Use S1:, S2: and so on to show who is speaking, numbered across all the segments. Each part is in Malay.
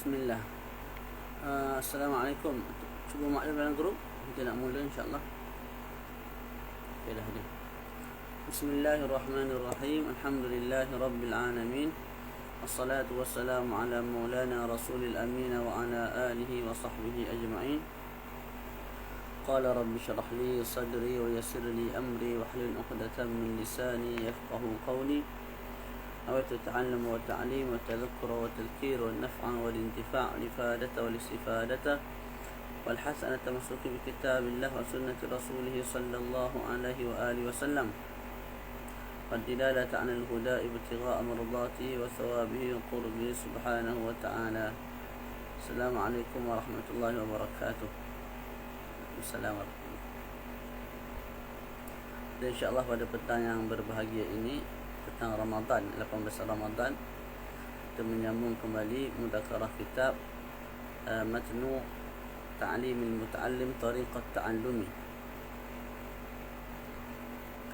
S1: Bismillah. Assalamualaikum. Cuba maklum dalam grup. Kita nak mula insya-Allah. Okeylah dia. Bismillahirrahmanirrahim. Alhamdulillahirabbil alamin. Wassalatu wassalamu ala maulana rasulil amin wa ala alihi wa sahbihi ajma'in. Qala rabbi shrah li sadri wa yassir li amri wahlul 'uqdatam min lisani yafqahu qawli. أويت التعلم والتعليم والتذكر والتذكير والنفع والانتفاع والإفادة والاستفادة والحسن التمسك بكتاب الله وسنة رسوله صلى الله عليه وآله وسلم والدلالة عن الهدى ابتغاء مرضاته وثوابه وقربه سبحانه وتعالى. السلام عليكم ورحمة الله وبركاته. السلام عليكم. Dan insyaAllah pada petang yang berbahagia ini, petang Ramadan, 18 Ramadan, kita menyambung kembali mudzakarah kitab Matnu Ta'limil Muta'allim Tariqat Ta'allumi.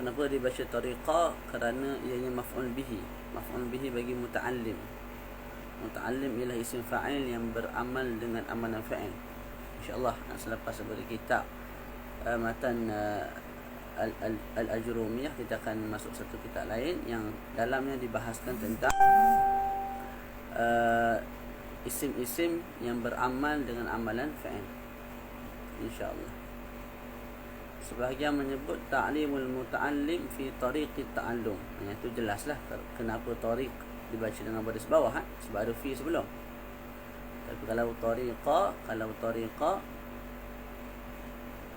S1: Kenapa dibaca tariqah? Kerana ianya maf'ul bihi. Maf'ul bihi bagi muta'allim. Muta'allim ialah isim fa'il yang beramal dengan amalan fa'il. InsyaAllah selepas daripada kitab matan Al-Ajrumiyah, kita akan masuk satu kitab lain yang dalamnya dibahaskan tentang isim-isim yang beramal dengan amalan fa'il. InsyaAllah. Sebahagian menyebut ta'limul muta'allim fi tariqit ta'allum. Yang itu jelaslah kenapa tariq dibaca dengan baris bawah, sebab ada fi sebelum. Tapi kalau tariqa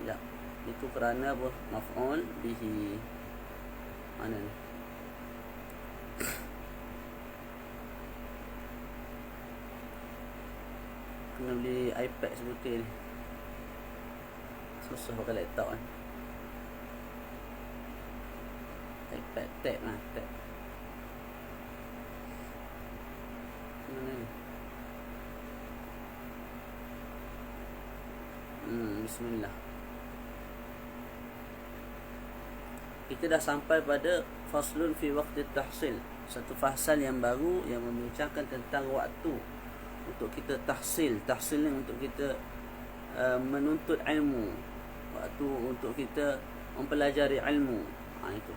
S1: ya, itu kerana apa? Maf'ul bihi. Mana ni? Kena beli iPad sebutir ni. Susah pakai laptop kan. iPad tab lah, tab. Mana ni? Bismillah. Kita dah sampai pada faslun fi waqti tahsil. Satu fasal yang baru yang membincangkan tentang waktu untuk kita tahsil. Tahsil ni untuk kita menuntut ilmu. Waktu untuk kita mempelajari ilmu. Itu.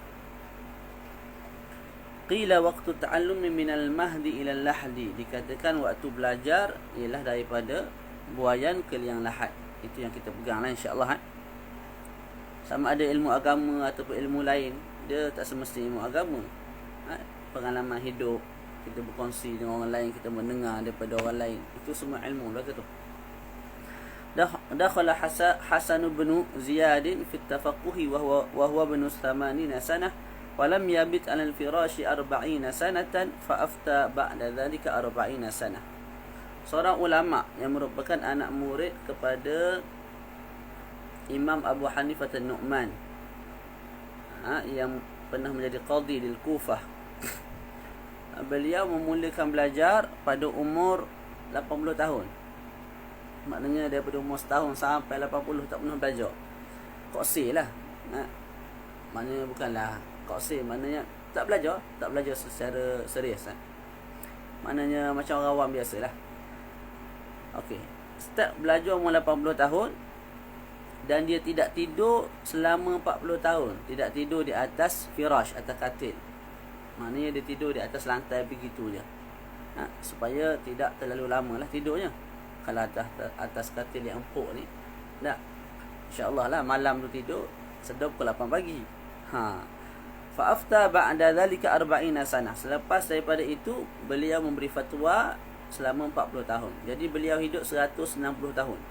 S1: Qila waqtu ta'allumi minal mahdi ilal lahdi. Dikatakan waktu belajar ialah daripada buayan ke liang lahat. Itu yang kita pegang lah insya-Allah. Sama ada ilmu agama ataupun ilmu lain, dia tak semesti ilmu agama. Pengalaman hidup, kita berkongsi dengan orang lain, kita mendengar daripada orang lain, itu semua ilmu lah tu. Dakhala Hasan bin Ziyad fi at-tafaqquh wa huwa bin 80 sanah wa lam yabit 'ala al-firash 40 sanatan fa afta ba'da dhalika 40 sanah. Seorang ulama yang merupakan anak murid kepada Imam Abu Hanifah An-Nu'man, yang pernah menjadi qadhi di Kufah. Beliau memulakan belajar pada umur 80 tahun. Maknanya daripada umur setahun sampai 80 tak pernah belajar. Qasir lah. Maknanya bukanlah qasir, maknanya tak belajar secara serius. Maknanya macam orang awam biasalah. Okey. Start belajar umur 80 tahun. Dan dia tidak tidur selama 40 tahun. Tidak tidur di atas firash, atas katil. Maknanya dia tidur di atas lantai begitu je. Supaya tidak terlalu lama lah tidurnya. Kalau atas katil yang empuk ni, tak. InsyaAllah lah malam tu tidur, sedap pukul 8 pagi. Fa'afta ba'da dhalika 40 sanah. Selepas daripada itu, beliau memberi fatwa selama 40 tahun. Jadi beliau hidup 160 tahun.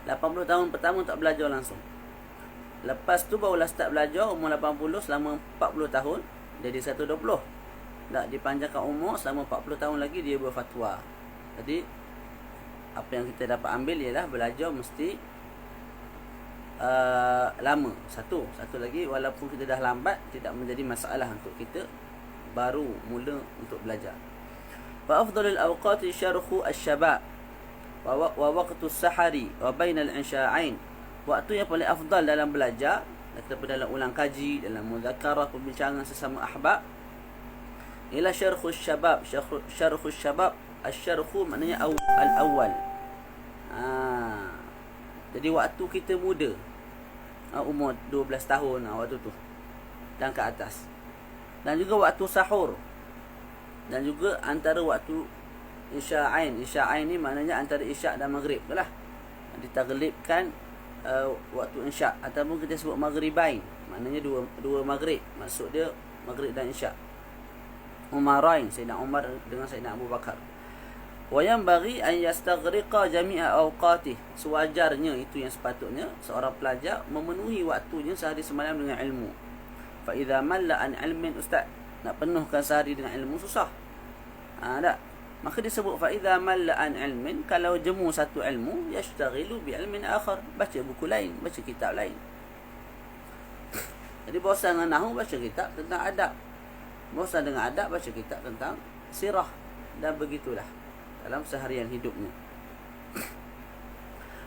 S1: 80 tahun pertama tak belajar langsung. Lepas tu barulah start belajar umur 80 selama 40 tahun. Jadi 120. Tak dipanjangkan umur selama 40 tahun lagi dia berfatwa. Jadi apa yang kita dapat ambil ialah belajar mesti lama. Satu lagi, walaupun kita dah lambat, tidak menjadi masalah untuk kita baru mula untuk belajar. Fa afdalul awqati syarhu asy-syabab wa waqtu sahari wa bainal insya'ain. Waktu yang paling afdal dalam belajar, ataupun dalam ulang kaji, dalam mudzakarah, perbincangan sesama ahbab, ialah syarhus syabab Asyarhu maknanya al-awwal. Jadi waktu kita muda, umur 12 tahun waktu tu dan ke atas. Dan juga waktu sahur. Dan juga antara waktu isya'ain. Isya'ain ni maknanya antara isya' dan maghrib lah. Ditaglibkan waktu isya' ataupun kita sebut maghribain. Maknanya dua maghrib. Maksud dia maghrib dan isya'. Umarain, Sayyidina Umar dengan Sayyidina Abu Bakar. Wa yanbaghi an yastaghriqa jami'a awqatih. Sewajarnya itu yang sepatutnya seorang pelajar memenuhi waktunya sehari semalam dengan ilmu. Fa idza malla an ilmin, ustaz, nak penuhkan sehari dengan ilmu susah. Tak. Maka disebut fa idza malla an ilmin, kalau jemu satu ilmu, yashtaghilu bi ilmin akhar, baca buku lain, baca kitab lain. Jadi bosan dengan nahwu, baca kitab tentang adab. Bosan dengan adab, baca kitab tentang sirah. Dan begitulah dalam seharian hidupnya.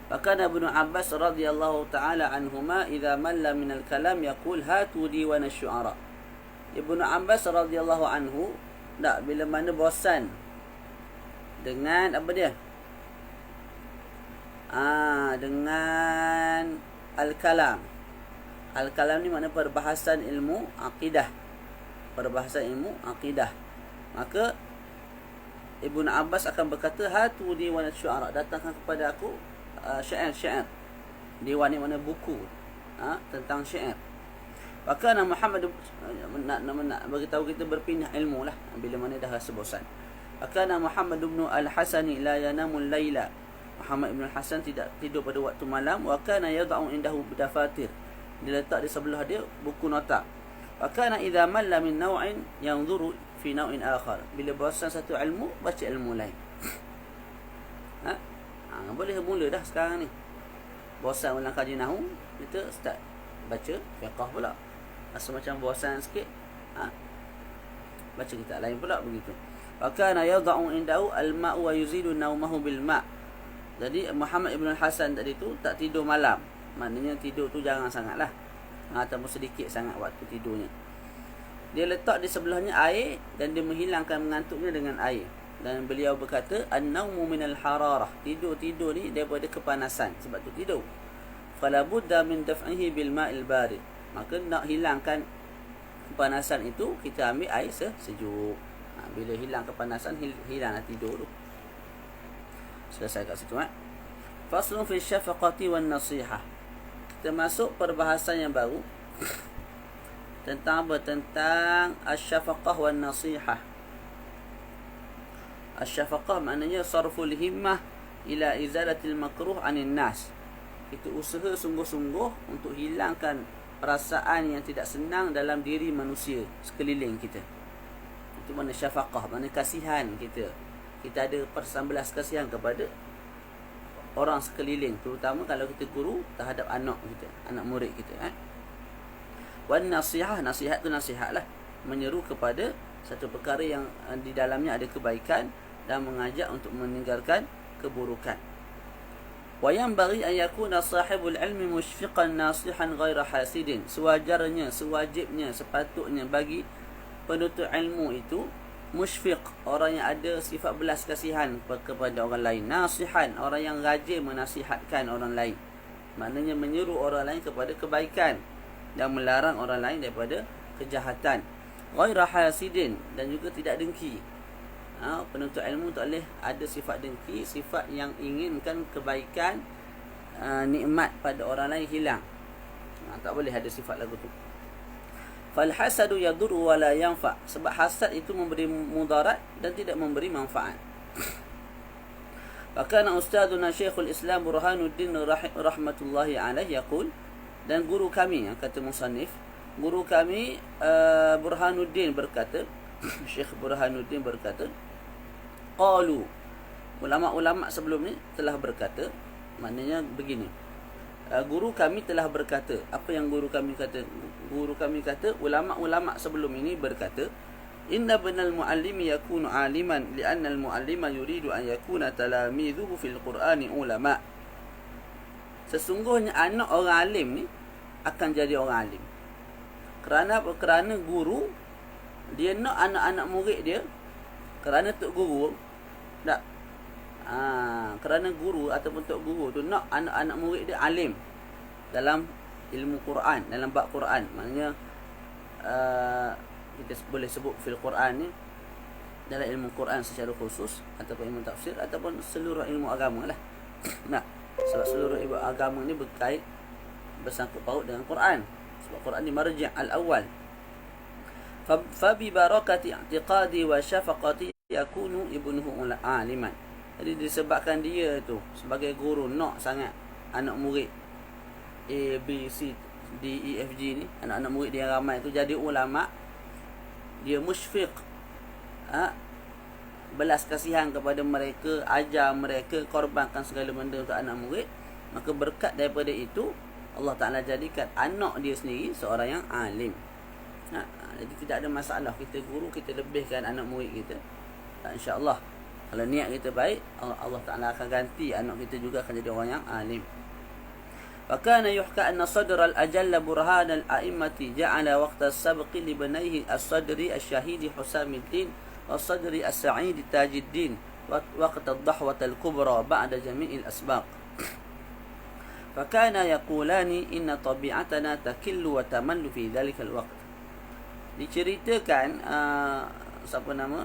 S1: Bahkan Ibnu Abbas radhiyallahu taala anhuma idza malla min al-kalam yaqul hatu diwan asy-syu'ara. Ibnu Abbas radhiyallahu anhu bila mana bosan dengan apa dia? Dengan al-kalam. Al-kalam ni makna perbahasan ilmu akidah. Perbahasan ilmu akidah. Maka Ibnu Abbas akan berkata, hatu diwan asy-syu'ara, datangkan kepada aku syair-syair. Diwan ni mana buku tentang syair. Maka Muhammad nak beritahu kita berpindah ilmu lah bila mana dah rasa bosan. Maka Muhammad bin al-Hasani la yanamu al-laila. Muhammad bin al-Hasan tidak tidur pada waktu malam. Wa kana yad'u indahu dafatir. Dia letak di sebelah dia buku nota. Wa kana idza malla min naw'in yanzuru fi naw'in akhar. Bila bosan satu ilmu, baca ilmu lain. Boleh mula dah sekarang ni. Bosan ulang kaji nahwu, kita start baca fiqh pula. Rasa macam bosan sikit, baca kitab lain pula, begitu. Wa kana yad'u indahu al-ma'u wa yuzidu nawmahu bil ma'. Jadi Muhammad ibn al-Hasan tadi tu tak tidur malam. Maknanya tidur tu jarang sangatlah. Ataupun sedikit sangat waktu tidurnya. Dia letak di sebelahnya air dan dia menghilangkan mengantuknya dengan air. Dan beliau berkata, an-nawmu minal hararah. Tidur ni daripada kepanasan. Sebab tu tidur. Fala budda min daf'ihi bil ma'il barid. Maka nak hilangkan kepanasan itu, kita ambil air sejuk. Bila hilang kepanasan, hilanglah tidur tu. Selesai kat situ. Faslun fi syafaqati wan nasihah. Kita masuk perbahasan yang baru. Tentang apa? Tentang asy-syafaqah wan nasihah. Asy-syafaqah maknanya sarful himmah ila izalatil makruh anin nas. Itu usaha sungguh-sungguh untuk hilangkan perasaan yang tidak senang dalam diri manusia sekeliling kita. Itu makna syafaqah, makna kasihan kita. Kita ada persambelas kasihan kepada orang sekeliling, terutama kalau kita guru terhadap anak kita, anak murid kita. Wan nasihah, nasihat tu nasihatlah, menyeru kepada satu perkara yang di dalamnya ada kebaikan dan mengajak untuk meninggalkan keburukan. Wa yanbaghi an yakuna sahibul ilmi mushfiqan nasihan ghaira hasidin. Sewajarnya, sewajibnya, sepatutnya bagi penuntut ilmu itu musyfiq, orang yang ada sifat belas kasihan kepada orang lain. Nasihan, orang yang rajin menasihatkan orang lain. Maknanya menyeru orang lain kepada kebaikan dan melarang orang lain daripada kejahatan. Ghaira hasidin, dan juga tidak dengki. Penuntut ilmu tak boleh ada sifat dengki, sifat yang inginkan kebaikan, nikmat pada orang lain hilang. Tak boleh ada sifat lagu tu. Fal hasadu yadurru wa la yanfa. Sebab hasad itu memberi mudarat dan tidak memberi manfaat. Bahkan Ustazuna Syekhul Islam Burhanuddin rahmatullahi alaihi yaqul, dan guru kami, kata musannif, guru kami Burhanuddin berkata, Syekh Burhanuddin berkata, qalu, ulama-ulama sebelum ni telah berkata, maknanya begini, guru kami telah berkata. Apa yang guru kami kata? Guru kami kata, ulama-ulama sebelum ini berkata, inna binal muallimi yakunu aliman li'anna al-muallima yuridu an yakuna talamidhuhu fil Qur'ani ulama. Sesungguhnya anak orang alim ni akan jadi orang alim. Kerana apa? Kerana guru dia nak anak-anak murid dia, kerana tok guru Tak. Kerana guru ataupun tok guru tu nak anak-anak murid dia alim dalam ilmu Quran, dalam bab Quran. Maknanya kita boleh sebut fil Quran ni dalam ilmu Quran secara khusus, ataupun ilmu tafsir, ataupun seluruh ilmu agama lah. Nah, sebab seluruh ilmu agama ni berkait, bersangkut paut dengan Quran. Sebab Quran ni marji' al-awwal. Fa bi barakati i'tiqadi wa syafaqati yakunu ibnuhu aliman. Jadi disebabkan dia tu sebagai guru nak sangat anak murid A, B, C, D, E, F, G ni, anak-anak murid dia yang ramai tu jadi ulama, dia musyfiq, belas kasihan kepada mereka, ajar mereka, korbankan segala benda untuk anak murid. Maka berkat daripada itu Allah Ta'ala jadikan anak dia sendiri seorang yang alim. Jadi tidak ada masalah kita guru, kita lebihkan anak murid kita. InsyaAllah kalau niat kita baik, Allah Ta'ala akan ganti anak kita juga akan jadi orang yang alim. Fakana yuhka anna sadra al-ajalla burhan al-a'immati ja'ala waqta as-sabqi li banayhi as-sadri asy-syahidi Husamuddin wa sadri as-sa'idi Tajuddin waqta ad-dahwat al-kubra ba'da jami'il asbaq. Fakana yaqulani inna tabi'atana takillu wa tamallu fi dhalika al-waqt. Diceritakan siapa nama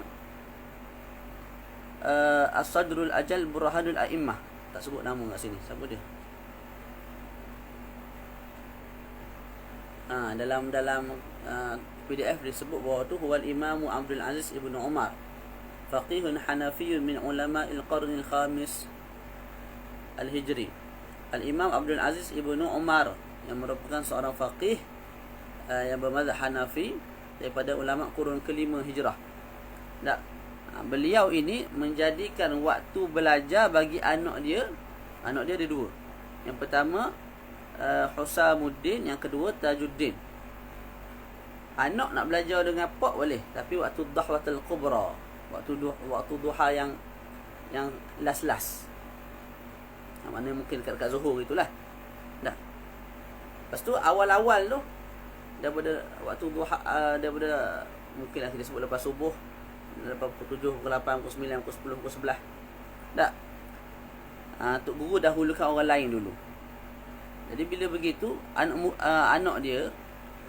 S1: As-Sadrul Ajal Burhanul A'immah, tak sebut nama kat sini, siapa dia? Dalam PDF disebut bahawa tu huwal Imam Abdul Aziz Ibn Umar, faqihun hanafiyyun min ulama'il qarn al-khamis al-hijri. Al-Imam Abdul Aziz Ibn Umar yang merupakan seorang faqih yang bermazhab Hanafi daripada ulama kurun kelima hijrah. Beliau ini menjadikan waktu belajar bagi anak dia. Anak dia ada dua. Yang pertama Husamuddin, yang kedua Tajuddin. Anak nak belajar dengan pak boleh, tapi waktu dahwatul kubra, waktu duha yang last. Mana mungkin dekat Zuhur itulah. Lepas tu awal-awal tu daripada waktu duha, daripada mungkin kita sebut lepas subuh, lepas pukul 7, pukul 8, pukul 9, pukul 10, pukul 11. Tok guru dahulukan orang lain dulu. Jadi bila begitu, anak dia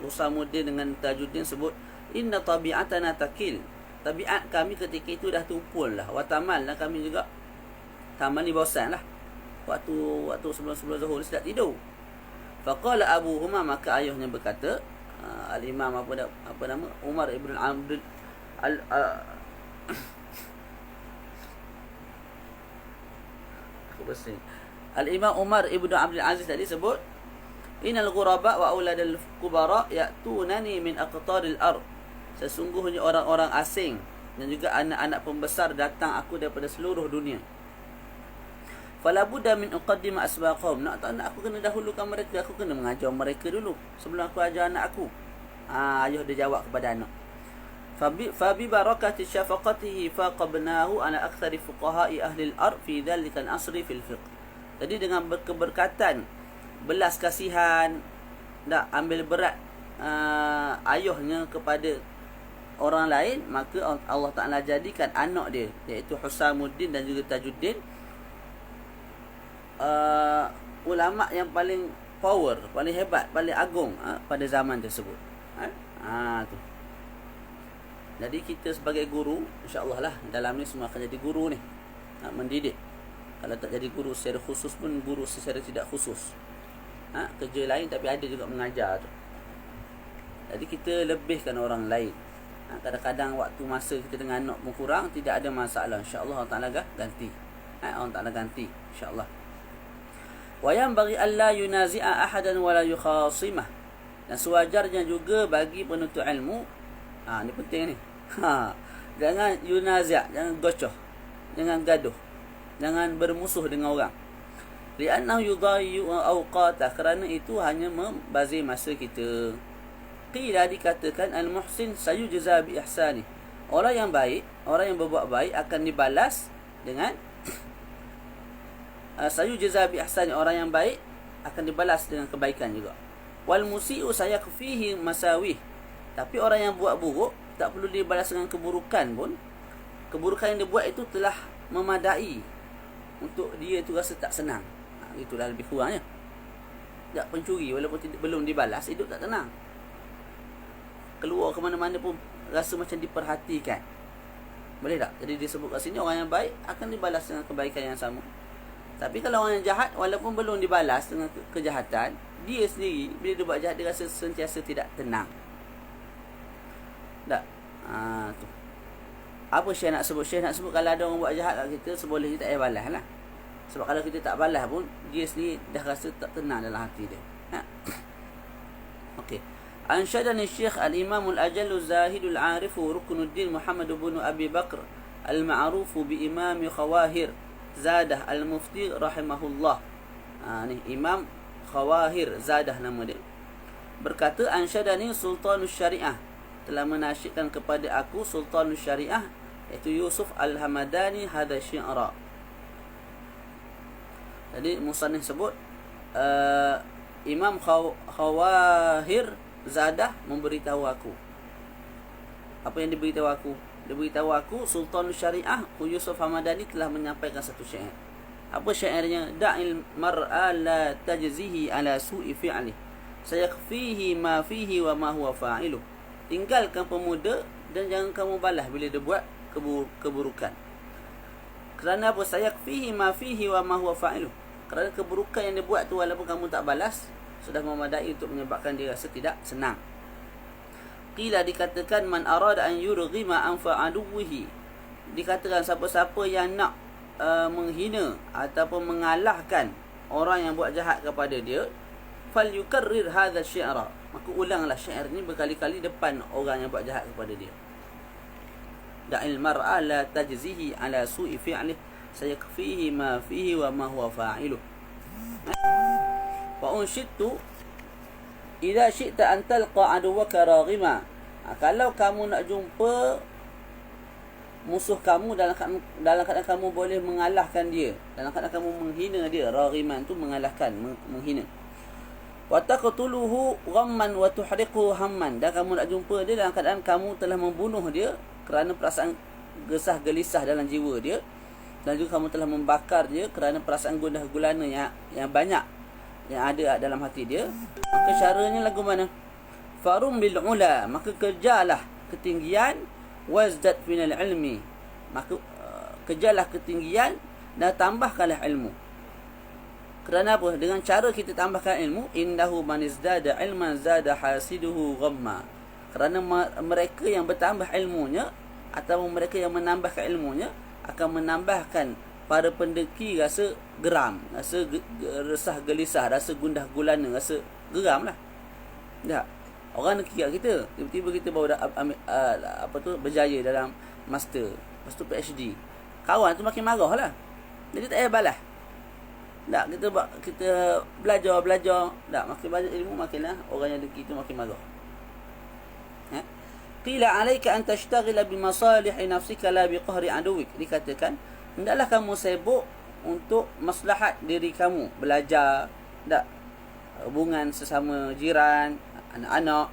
S1: Husamuddin dengan Tajuddin sebut, inna tabi'atana takil. Tabiat kami ketika itu dah tumpul lah. Wa tamal lah kami juga. Tamal ni bosan lah. Waktu sebelum Zuhur sedap tidur. Faqala abuhuma, maka ayahnya berkata, al-imam apa nama Umar ibn Abdul Al-Imam Umar ibn Abdul Aziz tadi sebut, innal ghuraba wa auladul kubara ya'tunani min aqtaril ard. Sesungguhnya orang-orang asing dan juga anak-anak pembesar datang aku daripada seluruh dunia. Fala budda min uqaddima asbaqahum. Nak tak nak aku kena dahulukan mereka, aku kena mengajar mereka dulu sebelum aku ajar anak aku. Ayah dia jawab kepada anak. Fabi barakati syafaqatihi faqabnahu ala aktsari fuqaha'i ahli al-ard fi dhalika al-asri fil fiqh. Jadi dengan keberkatan belas kasihan, dak ambil berat ayahnya kepada orang lain, maka Allah Ta'ala jadikan anak dia iaitu Husamuddin dan juga Tajuddin ulama yang paling power, paling hebat, paling agung pada zaman tersebut. Tu. Jadi kita sebagai guru, insya-Allah lah dalam ni semua akan jadi guru ni, mendidik. Kalau tak jadi guru secara khusus pun guru secara tidak khusus. Kerja lain tapi ada juga mengajar tu. Jadi kita lebihkan orang lain. Kadang-kadang waktu masa kita dengan anak pun kurang, tidak ada masalah, insya-Allah Allah Ta'ala ganti. Allah Ta'ala ganti, insya-Allah. Wa yanbaghi alla yunazi'a ahadan wa la yukhasimah. Dan sewajarnya juga bagi penuntut ilmu, ni penting ni. Jangan yunazi', jangan gocoh, jangan gaduh, jangan bermusuh dengan orang. Li'annahu yudayyu awqatah, kerana itu hanya membazir masa kita. Qila, dikatakan al-muhsin sayujza bi ihsani. Orang yang baik, orang yang berbuat baik akan dibalas dengan sayujza bi ihsani, orang yang baik akan dibalas dengan kebaikan juga. Wal musii'u sayakfihi masawih. Tapi orang yang buat buruk tak perlu dibalas dengan keburukan pun. Keburukan yang dia buat itu telah memadai untuk dia tu rasa tak senang. Itulah lebih kurangnya. Tak, pencuri walaupun belum dibalas, hidup tak tenang. Keluar ke mana-mana pun rasa macam diperhatikan. Boleh tak? Jadi disebut kat sini orang yang baik akan dibalas dengan kebaikan yang sama. Tapi kalau orang yang jahat, walaupun belum dibalas dengan kejahatan, dia sendiri bila dia buat jahat, dia rasa sentiasa tidak tenang. Tak? Tu. Apa Syekh nak sebut? Syekh nak sebut kalau ada orang buat jahat kat kita, seboleh kita tak payah balas lah. Sebab kalau kita tak balas pun, dia sendiri dah rasa tak tenang dalam hati dia. Okey. أنشدني الشيخ الإمام الأجل الزاهد العارف ركن الدين محمد بن أبي بكر المعروف بإمام خواهر زاده المفتي رحمه الله. Ni Imam Khawahir Zadah nama dia. Berkata, Ansyadani Sultanus Syariah, telah menasyidkan kepada aku Sultanus Syariah, iaitu Yusuf Al-Hamadani hadha syi'ra. Jadi musannif sebut Imam Khawahir Zadah memberitahu aku. Apa yang diberitahu aku? Dia beritahu aku Sultanus Syariah Yusuf Hamadani telah menyampaikan satu syair. Apa syairnya? Da'il mar'a la tajzihi ala su'i fi'lih, sayakfihi ma fihi wa ma huwa fa'iluh. Tinggalkan pemuda dan jangan kamu balas bila dia buat keburukan. Kerana apa? Sayakfihi ma fihi wa ma huwa fa'iluh. Kerana keburukan yang dia buat tu, walaupun kamu tak balas, sudah memadai untuk menyebabkan dia rasa tidak senang. Qila, dikatakan, man arada an yurghima anfa aduwihi, dikatakan siapa-siapa yang nak menghina ataupun mengalahkan orang yang buat jahat kepada dia, fal yukarrir hadha syi'ra, maka ulanglah syair ni berkali-kali depan orang yang buat jahat kepada dia. Da'il mar'a la tajzihi ala su'i fi'lih, sayakfihi ma fihi wa ma huwa fa'iluh. Wa unshidtu idza syi'ta an talqa aduwaka raghima. Kalau kamu nak jumpa musuh kamu dalam keadaan kamu boleh mengalahkan dia, dalam keadaan kamu menghina dia, raghiman tu mengalahkan, menghina. Wa taqtuluhu ghamman wa tuhriquhu hamman, dan kamu nak jumpa dia dalam keadaan kamu telah membunuh dia kerana perasaan gesah gelisah dalam jiwa dia, dan juga kamu telah membakar dia kerana perasaan gundah gulana yang banyak yang ada dalam hati dia. Maka caranya lagu mana? Farum bil ula, maka kejarlah ketinggian, wazdad minal ilmi, maka kejarlah ketinggian dan tambahkanlah ilmu. Kerana apa? Dengan cara kita tambahkan ilmu, innahu man izdada ilman zada hasiduhu ghamma. Kerana mereka yang bertambah ilmunya atau mereka yang menambahkan ilmunya akan menambahkan para pendeki rasa geram, rasa resah gelisah, rasa gundah gulana, rasa geram lah. Tak? Orang nak kira kita, tiba-tiba kita baru berjaya dalam master, lepas tu PhD. Kawan tu makin marah lah. Jadi tak payah balas. Tak, kita belajar. Tak, makin banyak ilmu, makinlah orang yang deki tu makin marah. Qila alaika an tashtaghila bi masalih nafsika la bi qahri aduwik. Dikatakan, hendaklah kamu sibuk untuk maslahat diri kamu, belajar, tak, hubungan sesama jiran, anak-anak,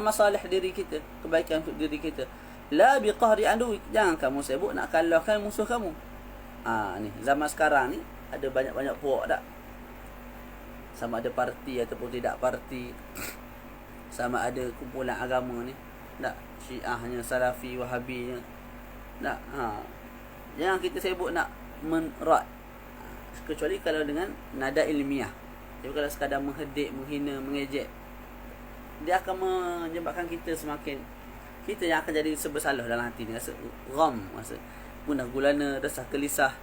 S1: masalah diri kita, kebaikan untuk diri kita. La bi qahri aduwik, jangan kamu sibuk nak kalahkan musuh kamu. Ni zaman sekarang ni ada banyak-banyak puak tak? Sama ada parti ataupun tidak parti, sama ada kumpulan agama ni, tak, Syiahnya, Salafi, Wahabinya, tak, jangan kita sibuk nak menerat, kecuali kalau dengan nada ilmiah. Tapi kalau sekadar menghedik, menghina, mengejek, dia akan menyebabkan kita semakin, kita yang akan jadi bersalah dalam hati ni, rasa gham, rasa gundah gulana, resah gelisah.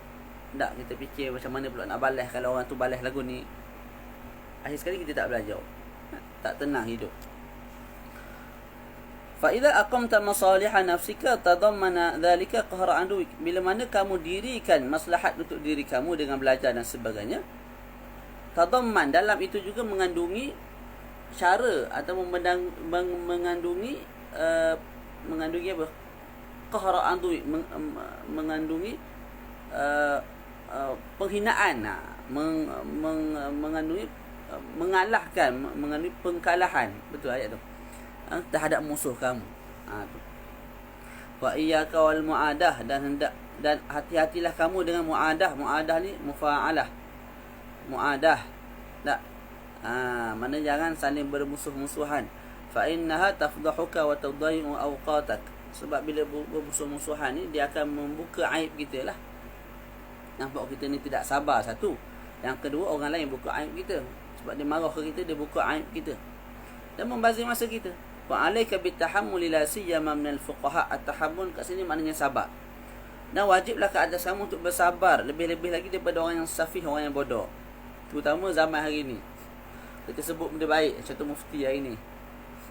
S1: Tak, kita fikir macam mana pula nak balas kalau orang tu balas lagu ni. Akhir sekali kita tak belajar, tak tenang hidup. فَإِذَا أَقَمْتَ مَصَالِحَ نَفْسِكَ تَضَمَّنَ ذَلِكَ قَهْرَ عَدُوِكَ. Bila mana kamu dirikan maslahat untuk diri kamu dengan belajar dan sebagainya, tadamman, dalam itu juga mengandungi cara atau mengandungi apa? Qahra aduwik, mengandungi penghinaan, mengandungi mengalahkan, mengandungi pengkalahan. Betul ayat tu. Terhadap musuh kamu. Wa iyyaka wal mu'adah, dan hati-hatilah kamu dengan mu'adah. Mu'adah ni mufa'alah. Mu'adah. Tak. Mana jangan saling bermusuh-musuhan. Fa innaha tafdahuka wa tadayyu awqatak. Sebab bila bermusuh-musuhan ni, dia akan membuka aib kita lah. Nampak kita ni tidak sabar, satu. Yang kedua, orang lain buka aib kita. Sebab dia marah ke kita, dia buka aib kita. Dan membazir masa kita. Wa alayka bitahammuli la siyama min al-fuqaha. At-tahammul kat sini maknanya sabar. Dan wajiblah ke atas kamu untuk bersabar. Lebih-lebih lagi daripada orang yang safih, orang yang bodoh. Terutama zaman hari ni. Kita sebut benda baik. Contoh mufti hari ni,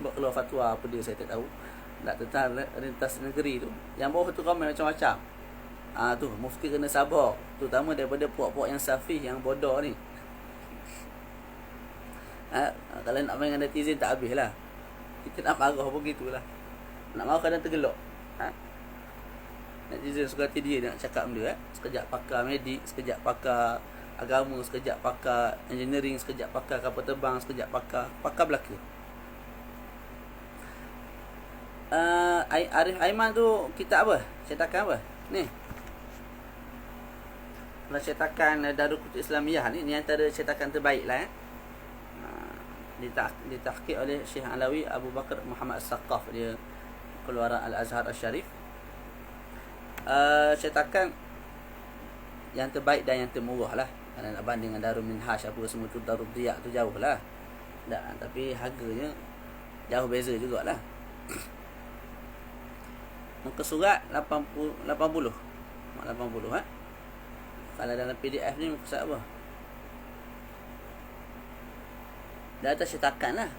S1: buat keluar fatwa apa dia, saya tak tahu. Tak tentang rentas negeri tu. Yang bawah tu komen macam-macam. Tu mufti kena sabar. Terutama daripada puak-puak yang safih, yang bodoh ni. Kalau nak main dengan netizen tak habis lah. Kita nak marah pun gitulah. Nak marah kadang tergelak. Netizen suka hati dia nak cakap benda. Sekejap pakar medik, sekejap pakar agama, sekejap pakar engineering, sekejap pakar kapal terbang, sekejap pakar belaka. Arif Aiman tu kitab apa? Cetakan apa? Ni. Kalau cetakan Darul Kutub Islamiyah ni antara cetakan terbaik lah. Ditahqiq oleh Syekh Alawi Abu Bakar Muhammad As-Saqqaf, dia keluaran Al-Azhar Al-Syarif. Cetakan yang terbaik dan yang termurah lah. Kalau nak banding dengan Darul Minhaj apa semua tu, Darul Diyak tu jauh lah. Tapi harganya jauh beza jugalah. Muka surat 80. Kalau dalam PDF ni muka surat apa? Dah atas cetakan lah.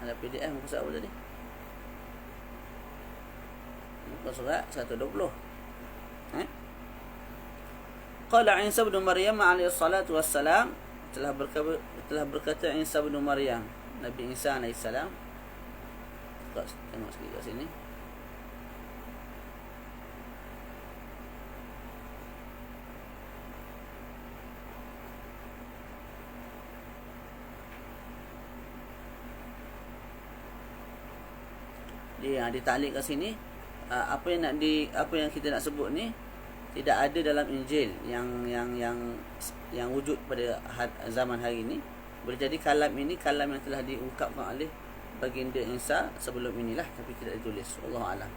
S1: Ada PDF muka surat apa tadi? Muka surat 120. Qala Isa bin Maryam alaihi salatu wassalam, telah berkata Isa bin Maryam, Nabi Isa alaihi salam. Tengok sikit kat sini. Dia ditaklik kat sini, apa yang kita nak sebut ni tidak ada dalam Injil yang wujud pada zaman hari ini. Boleh jadi kalam ini kalam yang telah diungkapkan oleh baginda Isa sebelum inilah, tapi tidak ditulis. Wallahu a'lam.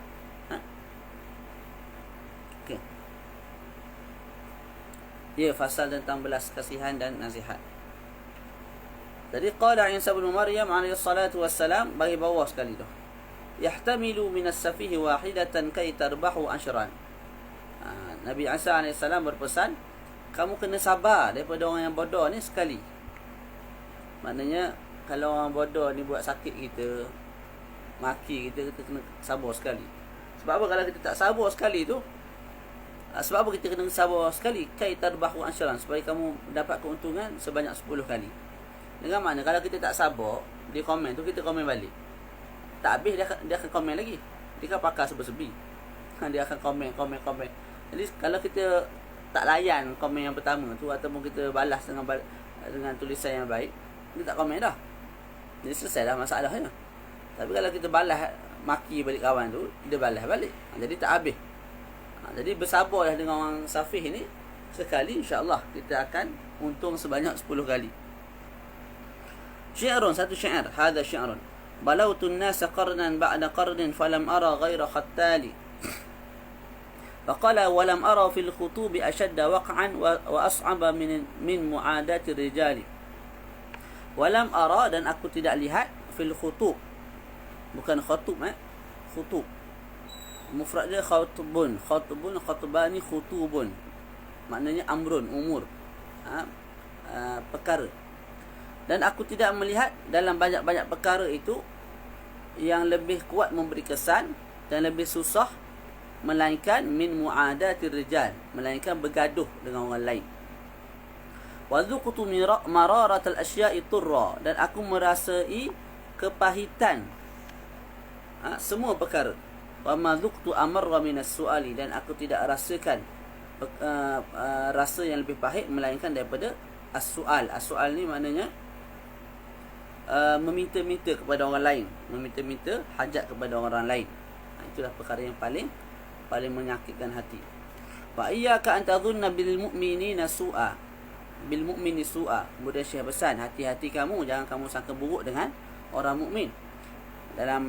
S1: Okey. Dia fasal tentang belas kasihan dan nasihat. Jadi qala Isa bin Maryam alaihi salatu wassalam, bagi bawah sekali tu. Yahtamilu minas safihi wahidatan kay tarbahu ashran. Nabi Isa AS berpesan, kamu kena sabar daripada orang yang bodoh ni sekali. Maknanya kalau orang bodoh ni buat sakit kita, maki kita kena sabar sekali. Sebab apa kalau kita tak sabar sekali tu? Sebab apa kita kena sabar sekali? Kay tarbahu ashran, supaya kamu dapat keuntungan sebanyak 10 kali. Dengan mana kalau kita tak sabar, dia komen tu kita komen balik. Tak habis dia akan komen lagi. Dia kan pakar sebi-sebi. Dia akan komen. Jadi kalau kita tak layan komen yang pertama tu, ataupun kita balas dengan tulisan yang baik, dia tak komen dah. Jadi selesai dah masalahnya. Tapi kalau kita balas maki balik kawan tu, dia balas balik. Jadi tak habis. Jadi bersabarlah dengan orang safih ni. Sekali insya-Allah kita akan untung sebanyak 10 kali. Syairun, satu syair. Hadha syairun. Balawtu an-nasa qarnan ba'da qarnin falam ara ghaira khattali. Faqala walam ara fil khutubi ashadda waq'an wa as'aba min mu'adati rijali. Walam ara, dan aku tidak lihat, fil khutub. Bukan khutub, khutub. Mufrad dia khutubun, khutbani, khutubun. Maknanya amrun, umur. Perkara. Dan aku tidak melihat dalam banyak-banyak perkara itu yang lebih kuat memberi kesan dan lebih susah, melainkan min mu'adati rijal, melainkan bergaduh dengan orang lain. Wa dhuqtu mararat al-asya'i turra, dan aku merasai kepahitan semua perkara. Wa ma dhuqtu amarra min as-su'ali, dan aku tidak rasakan rasa yang lebih pahit melainkan daripada as-su'al. As-su'al ni maknanya meminta-minta kepada orang lain, meminta-minta hajat kepada orang lain. itulah perkara yang paling menyakitkan hati. Wa iyyaka an tadhunna bil mu'minina su'a. Bil mu'mini su'a. Kemudian Syekh pesan, hati-hati kamu, jangan kamu sangka buruk dengan orang mukmin. Dalam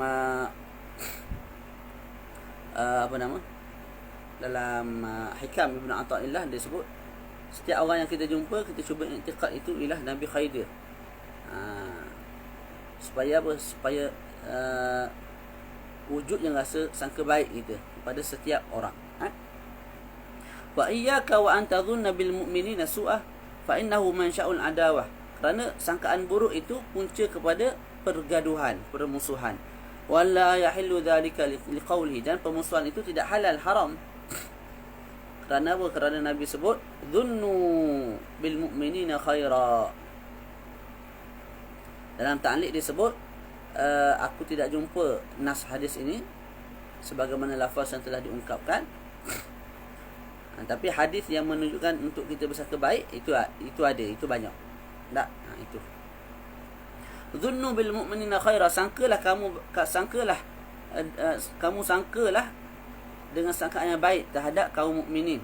S1: dalam Hikam Ibn Athaillah dia sebut, setiap orang yang kita jumpa, kita cuba i'tiqad itu ialah Nabi Khidir. Supaya wujudnya rasa sangka baik kita kepada setiap orang. Wa iyyaka wa an tadhunna bil mu'minina su'ah fa innahu mansya'ul adawah. Kerana sangkaan buruk itu punca kepada pergaduhan, permusuhan. Wala yahillu dhalika liqaulihi, dan permusuhan itu tidak halal, haram. Kerana apa? Kerana Nabi sebut dhunnu bil mu'minina khaira. Dalam ta'liq dia sebut, aku tidak jumpa nas hadis ini sebagaimana lafaz yang telah diungkapkan. Tapi hadis yang menunjukkan untuk kita bersangka baik itu ada, itu banyak. Tak? Itu. Dhunnu bil mu'minina khaira, sangkalah dengan sangkaan yang baik terhadap kaum mukminin.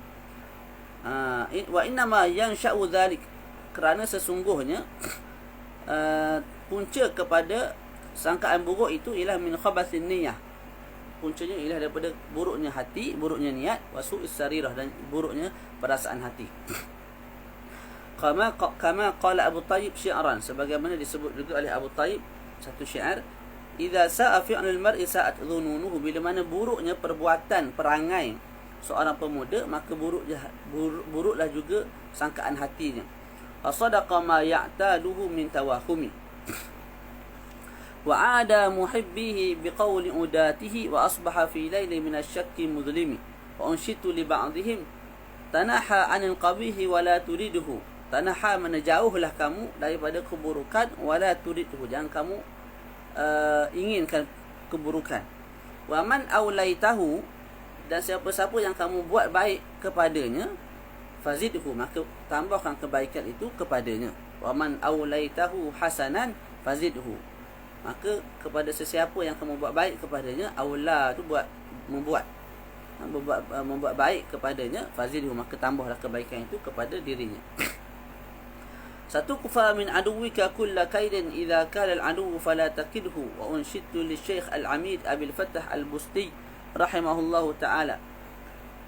S1: Wa inna ma yansha'u dhalik, kerana sesungguhnya punca kepada sangkaan buruk itu ialah min khabathin niyyah. Puncanya ialah daripada buruknya hati, buruknya niat, wa su'is sarirah, dan buruknya perasaan hati. Kama qala Abu Tayyib syi'ran, sebagaimana disebut juga oleh Abu Tayyib satu syair, idza sa'a fi'lul mar'i sa'at dhununuhu, bila mana buruknya perbuatan, perangai seorang pemuda, maka buruklah juga sangkaan hatinya. Fasadaqa ma ya'taduhu min tawahumi, wa 'ada muhibbihi biqawli udatihi, wa asbaha fi laylin min asy-syakki mudlimi, wa unshitu li ba'dihim tanaha 'anil qabihi wa la turiduhu. Tanaha, menjauhlah kamu daripada keburukan, wa la turiduhu, jangan kamu inginkan keburukan. Wa man aulaitahu, dan siapa-siapa yang kamu buat baik kepadanya, fazidhu, maka tambahkan kebaikan itu kepadanya. Wa man aulaitahu hasanan fazidhu, maka kepada sesiapa yang kamu buat baik kepadanya, aula tu membuat baik kepadanya, fazidhu, maka tambahlah kebaikan itu kepada dirinya. Satukufa min aduwika kulla kaidin idza kana al-aduw fala takidhu, wa unshidtu li Syekh Al-Amid Abil Fattah Al-Busti rahimahullahu ta'ala.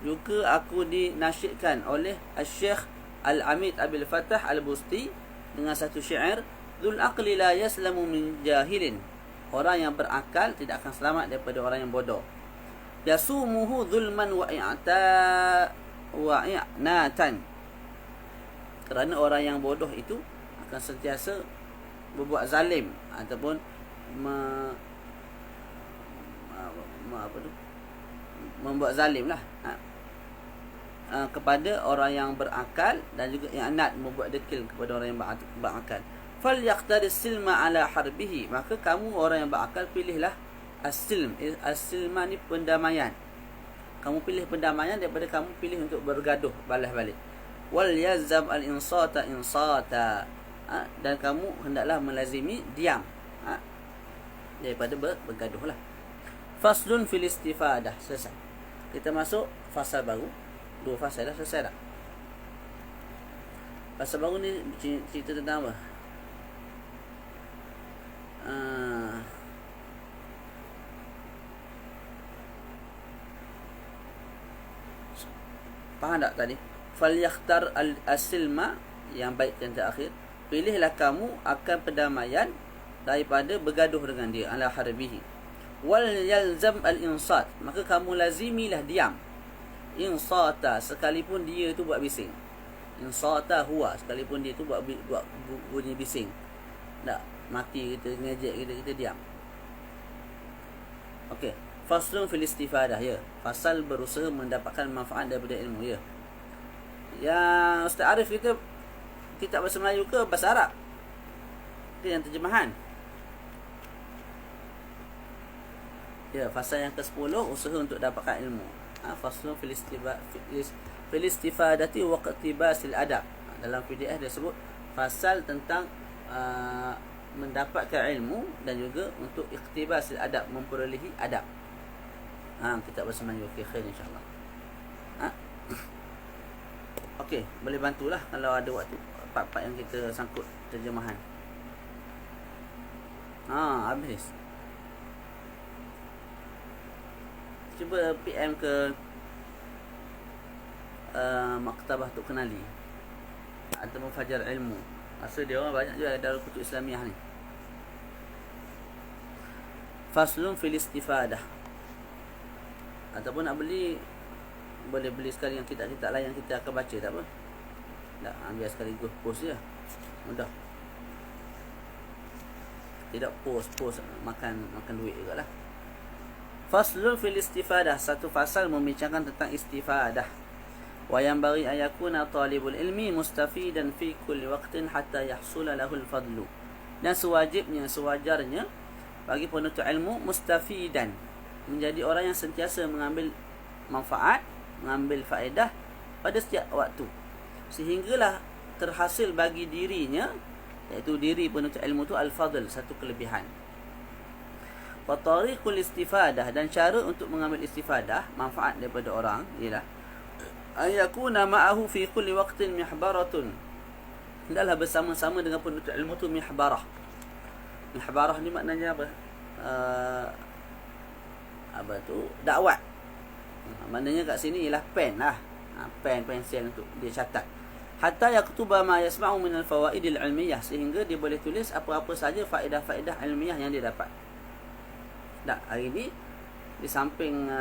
S1: Juga aku dinasyidkan oleh Syekh Al-Amid Abil Fattah Al-Busti dengan satu syair, Dzul aqli la yaslamu min jahilin, orang yang berakal tidak akan selamat daripada orang yang bodoh. Yasumuhu zulman wa i'natan, kerana orang yang bodoh itu akan sentiasa berbuat zalim ataupun membuat zalim lah kepada orang yang berakal, dan juga i'nat, membuat dekil kepada orang yang berakal. Falyaqtaris silma ala harbihi, maka kamu orang yang berakal pilihlah as-silm. As-silma ni pendamaian. Kamu pilih pendamaian daripada kamu pilih untuk bergaduh balas balik. Wal yazam al-insata insata, dan kamu hendaklah melazimi diam daripada bergaduh lah. Faslun fil istifadah, selesai. Kita masuk fasal baru. 2 fasal dah selesai dah. Fasal baru ni cerita tentang apa? Faham tak tadi? Falyakhtar al-silma, yang baik dan terakhir, pilihlah kamu akan perdamaian daripada bergaduh dengan dia, ala harbihi. Wal yalzam al-insat, maka kamu lazimilah diam. Insata, sekalipun dia tu buat bising. Insata huwa, sekalipun dia tu buat bunyi bising. Tak mati kita, ngejek kita diam. Okey, faslun fil istifadah, ya. Fasal berusaha mendapatkan manfaat daripada ilmu, ya. Yang Ustaz Arif kita kitab bahasa Melayu ke bahasa Arab? Itu yang terjemahan. Ya, fasal yang ke-10, usaha untuk dapatkan ilmu. Faslun fil istifadati wa iqtibasil adab. Dalam PDF dia sebut fasal tentang mendapatkan ilmu dan juga untuk iqtibasil adab, memperolehi adab. Kitab As-Samani wa fi khair insya-Allah. Ha? Okey, boleh bantulah kalau ada waktu part-part yang kita sangkut terjemahan. Habis. Cuba PM ke Maktabah Tok Kenali atau Fajar Ilmu. Rasa dia orang banyak juga Darul Kutub Islamiah ni. Faslun fil istifadah. Ataupun nak beli, boleh beli sekali yang kitab-kitab lain yang kita akan baca, tak apa. Tak, ambil sekaligus post je. Mudah. Tidak post makan duit jugalah. Faslun fil istifadah. Satu fasal membincangkan tentang istifadah. Wa yanbaghi an yakuna talibul ilmi mustafidan fi kulli waqtin hatta yahsula lahu al-fadlu. Dan sewajarnya bagi penuntut ilmu mustafidan, menjadi orang yang sentiasa mengambil manfaat, mengambil faedah pada setiap waktu, sehinggalah terhasil bagi dirinya, iaitu diri penuntut ilmu itu al-fadl, satu kelebihan. Wa tariqul istifadah, dan cara untuk mengambil istifadah, manfaat daripada orang, ialah ayakuna ma'ahu fi kulli waqtin mihbaratun. Hendaklah bersama-sama dengan penuntut ilmu tu mihbarah. Mihbarah ni maknanya apa? Apa tu? Dakwat. Maknanya kat sini ialah pen lah. Pen, pensel untuk dia catat. Hatta yaktuba ma yasma'u min al-fawaidil ilmiyah, sehingga dia boleh tulis apa-apa saja faedah-faedah ilmiah yang dia dapat. Tak, hari ni di samping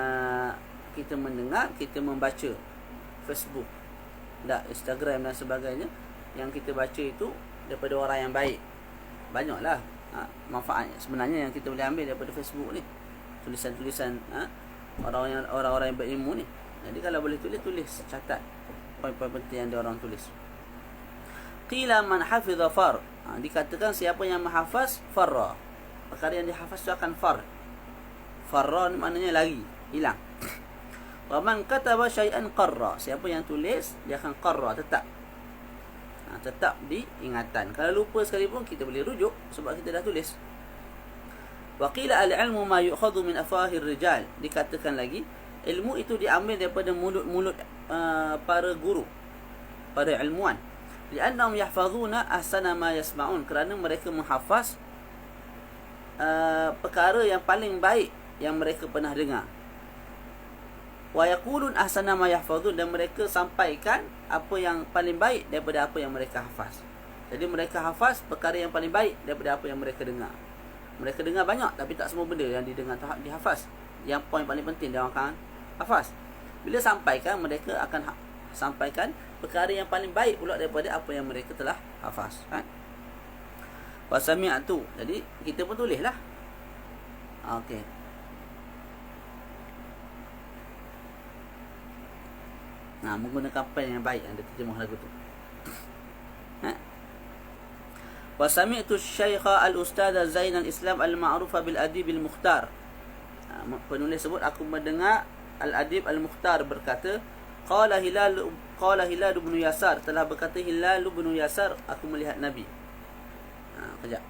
S1: kita mendengar, kita membaca Facebook, tak, Instagram dan sebagainya, yang kita baca itu daripada orang yang baik. Banyaklah manfaat sebenarnya yang kita boleh ambil daripada Facebook ni. Tulisan-tulisan orang-orang yang berilmu ni. Jadi kalau boleh tulis, catat poin-poin penting yang dia orang tulis. Qila man hafiza far. Dikatakan siapa yang menghafaz farra. Perkara yang dihafaz itu akan far. Farra maknanya lari, hilang. Wa man kataba syai'an qarra. Siapa yang tulis, dia akan qarra, tetap. Tetap di ingatan. Kalau lupa sekalipun kita boleh rujuk sebab kita dah tulis. Wa qila al-ilmu ma yu'khadhu min afahir rijal. Dikatakan lagi, ilmu itu diambil daripada mulut-mulut para guru, para ilmuwan. Li'annahum yahfazuna ahsana ma yasma'un. Kerana mereka menghafaz perkara yang paling baik yang mereka pernah dengar. Wa yaqulun ahsana ma yahfazun, dan mereka sampaikan apa yang paling baik daripada apa yang mereka hafaz. Jadi mereka hafaz perkara yang paling baik daripada apa yang mereka dengar. Mereka dengar banyak, tapi tak semua benda yang didengar dihafaz. Yang poin paling penting dia akan hafaz. Bila sampaikan, mereka akan sampaikan perkara yang paling baik pula daripada apa yang mereka telah hafaz. Wa sami'tu. Jadi kita pun tulislah. Okey. Menggunakan pen yang baik yang dia terjemah lagu tu. Wa sami'tu Syaikha al-Ustaz Zain al-Islam al-Ma'rufa bil Adib al-Mukhtar. Penulis sebut, aku mendengar Al-Adib al-Mukhtar berkata, Qala Hilal bin Yasar, telah berkata Hilal bin Yasar, aku melihat Nabi. Kejap.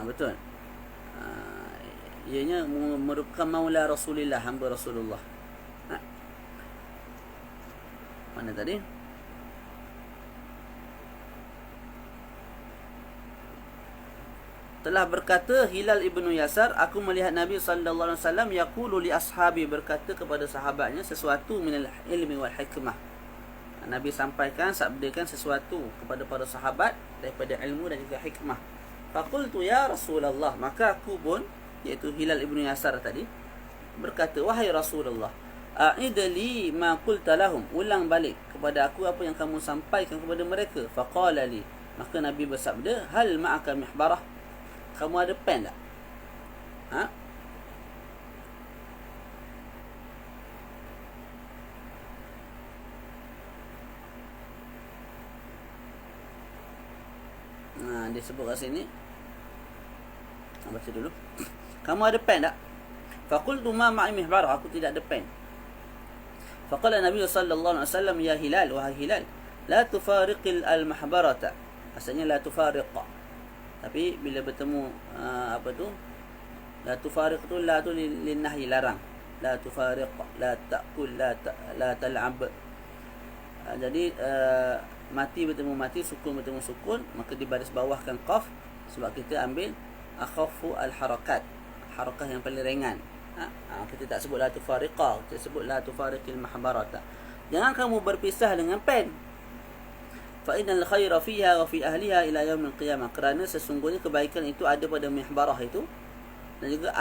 S1: Betul. Ianya merupakan maula Rasulullah, hamba Rasulullah. Mana tadi? Telah berkata Hilal ibnu Yasar, aku melihat Nabi sallallahu alaihi wasallam yaqulu li ashabi, berkata kepada sahabatnya sesuatu minal ilmi wal hikmah. Nabi sampaikan, sabdakan sesuatu kepada para sahabat daripada ilmu dan juga hikmah. Faqultu ya Rasulullah, maka aku pun, iaitu Hilal ibnu Yasar tadi, berkata, wahai Rasulullah, a'idli ma qulta lahum, ulang balik kepada aku apa yang kamu sampaikan kepada mereka. Faqala li, maka Nabi bersabda, hal ma'aka mihbarah, kamu ada pen tak? Dia sebut kat sini. Baca dulu. Kamu ada pen tak? Faqultu ma ma'i mihbarah, aku tidak ada pen. Faqala Nabi sallallahu alaihi wasallam, ya Hilal, wahai Hilal, La tufariqil al-mahbarata. Asalnya la tufariq. Tapi bila bertemu apa tu? La tufariq tu, la tu lin-nahyi, larang. La tufariq, la ta'kul, la tal'ab. Jadi mati bertemu mati, sukun bertemu sukun, maka dibaris bawahkan qaf sebab kita ambil akhafu al-harakat, harakah yang paling ringan. Kita tak sebut la tufariqa, kita sebut la tufariqil mahbarata. Jangan kamu berpisah dengan pen. Fa innal khaira fiha wa fi ahliha ila yaumil qiyamah. Kerana sesungguhnya kebaikan itu ada pada mihbarah itu dan juga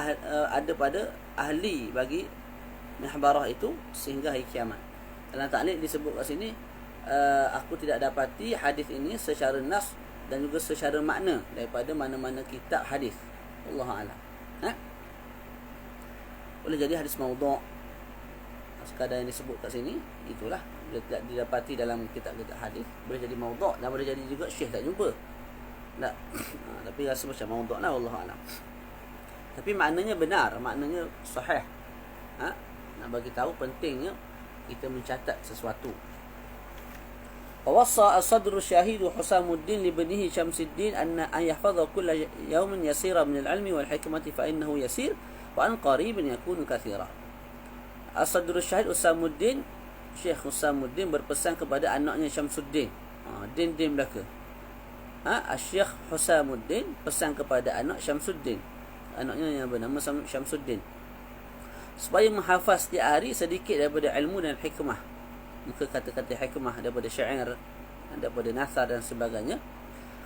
S1: ada pada ahli bagi mihbarah itu sehingga hari kiamat. Dalam ta'liq disebut kat sini, aku tidak dapati hadis ini secara nas dan juga secara makna daripada mana-mana kitab hadis. Wallahu a'lam. Boleh jadi hadis maudhu', sekadar yang disebut kat sini, itulah bila tidak didapati dalam kitab-kitab hadis, boleh jadi maudhu' dan boleh jadi juga syekh tak jumpa. Tak. Tapi rasa macam maudhu' lah, wallahu a'lam. Tapi maknanya benar, maknanya sahih. Nak bagi tahu pentingnya kita mencatat sesuatu. Wawassa as-sadru syahidu Husamuddin li ibnihi Syamsuddin an yahfadha kull yawmin yasira min al-ilmi wal hikmati fa innahu yasir wa an qaribin yakunu kathira. As-sadru syahid Husamuddin, Syekh Husamuddin berpesan kepada anaknya Syamsuddin. Din belaka. Syekh Husamuddin pesan kepada anak Syamsuddin, anaknya yang bernama Syamsuddin, supaya menghafaz setiap hari sedikit daripada ilmu dan hikmah. Muka kata-kata hikmah daripada syair, daripada nasar dan sebagainya.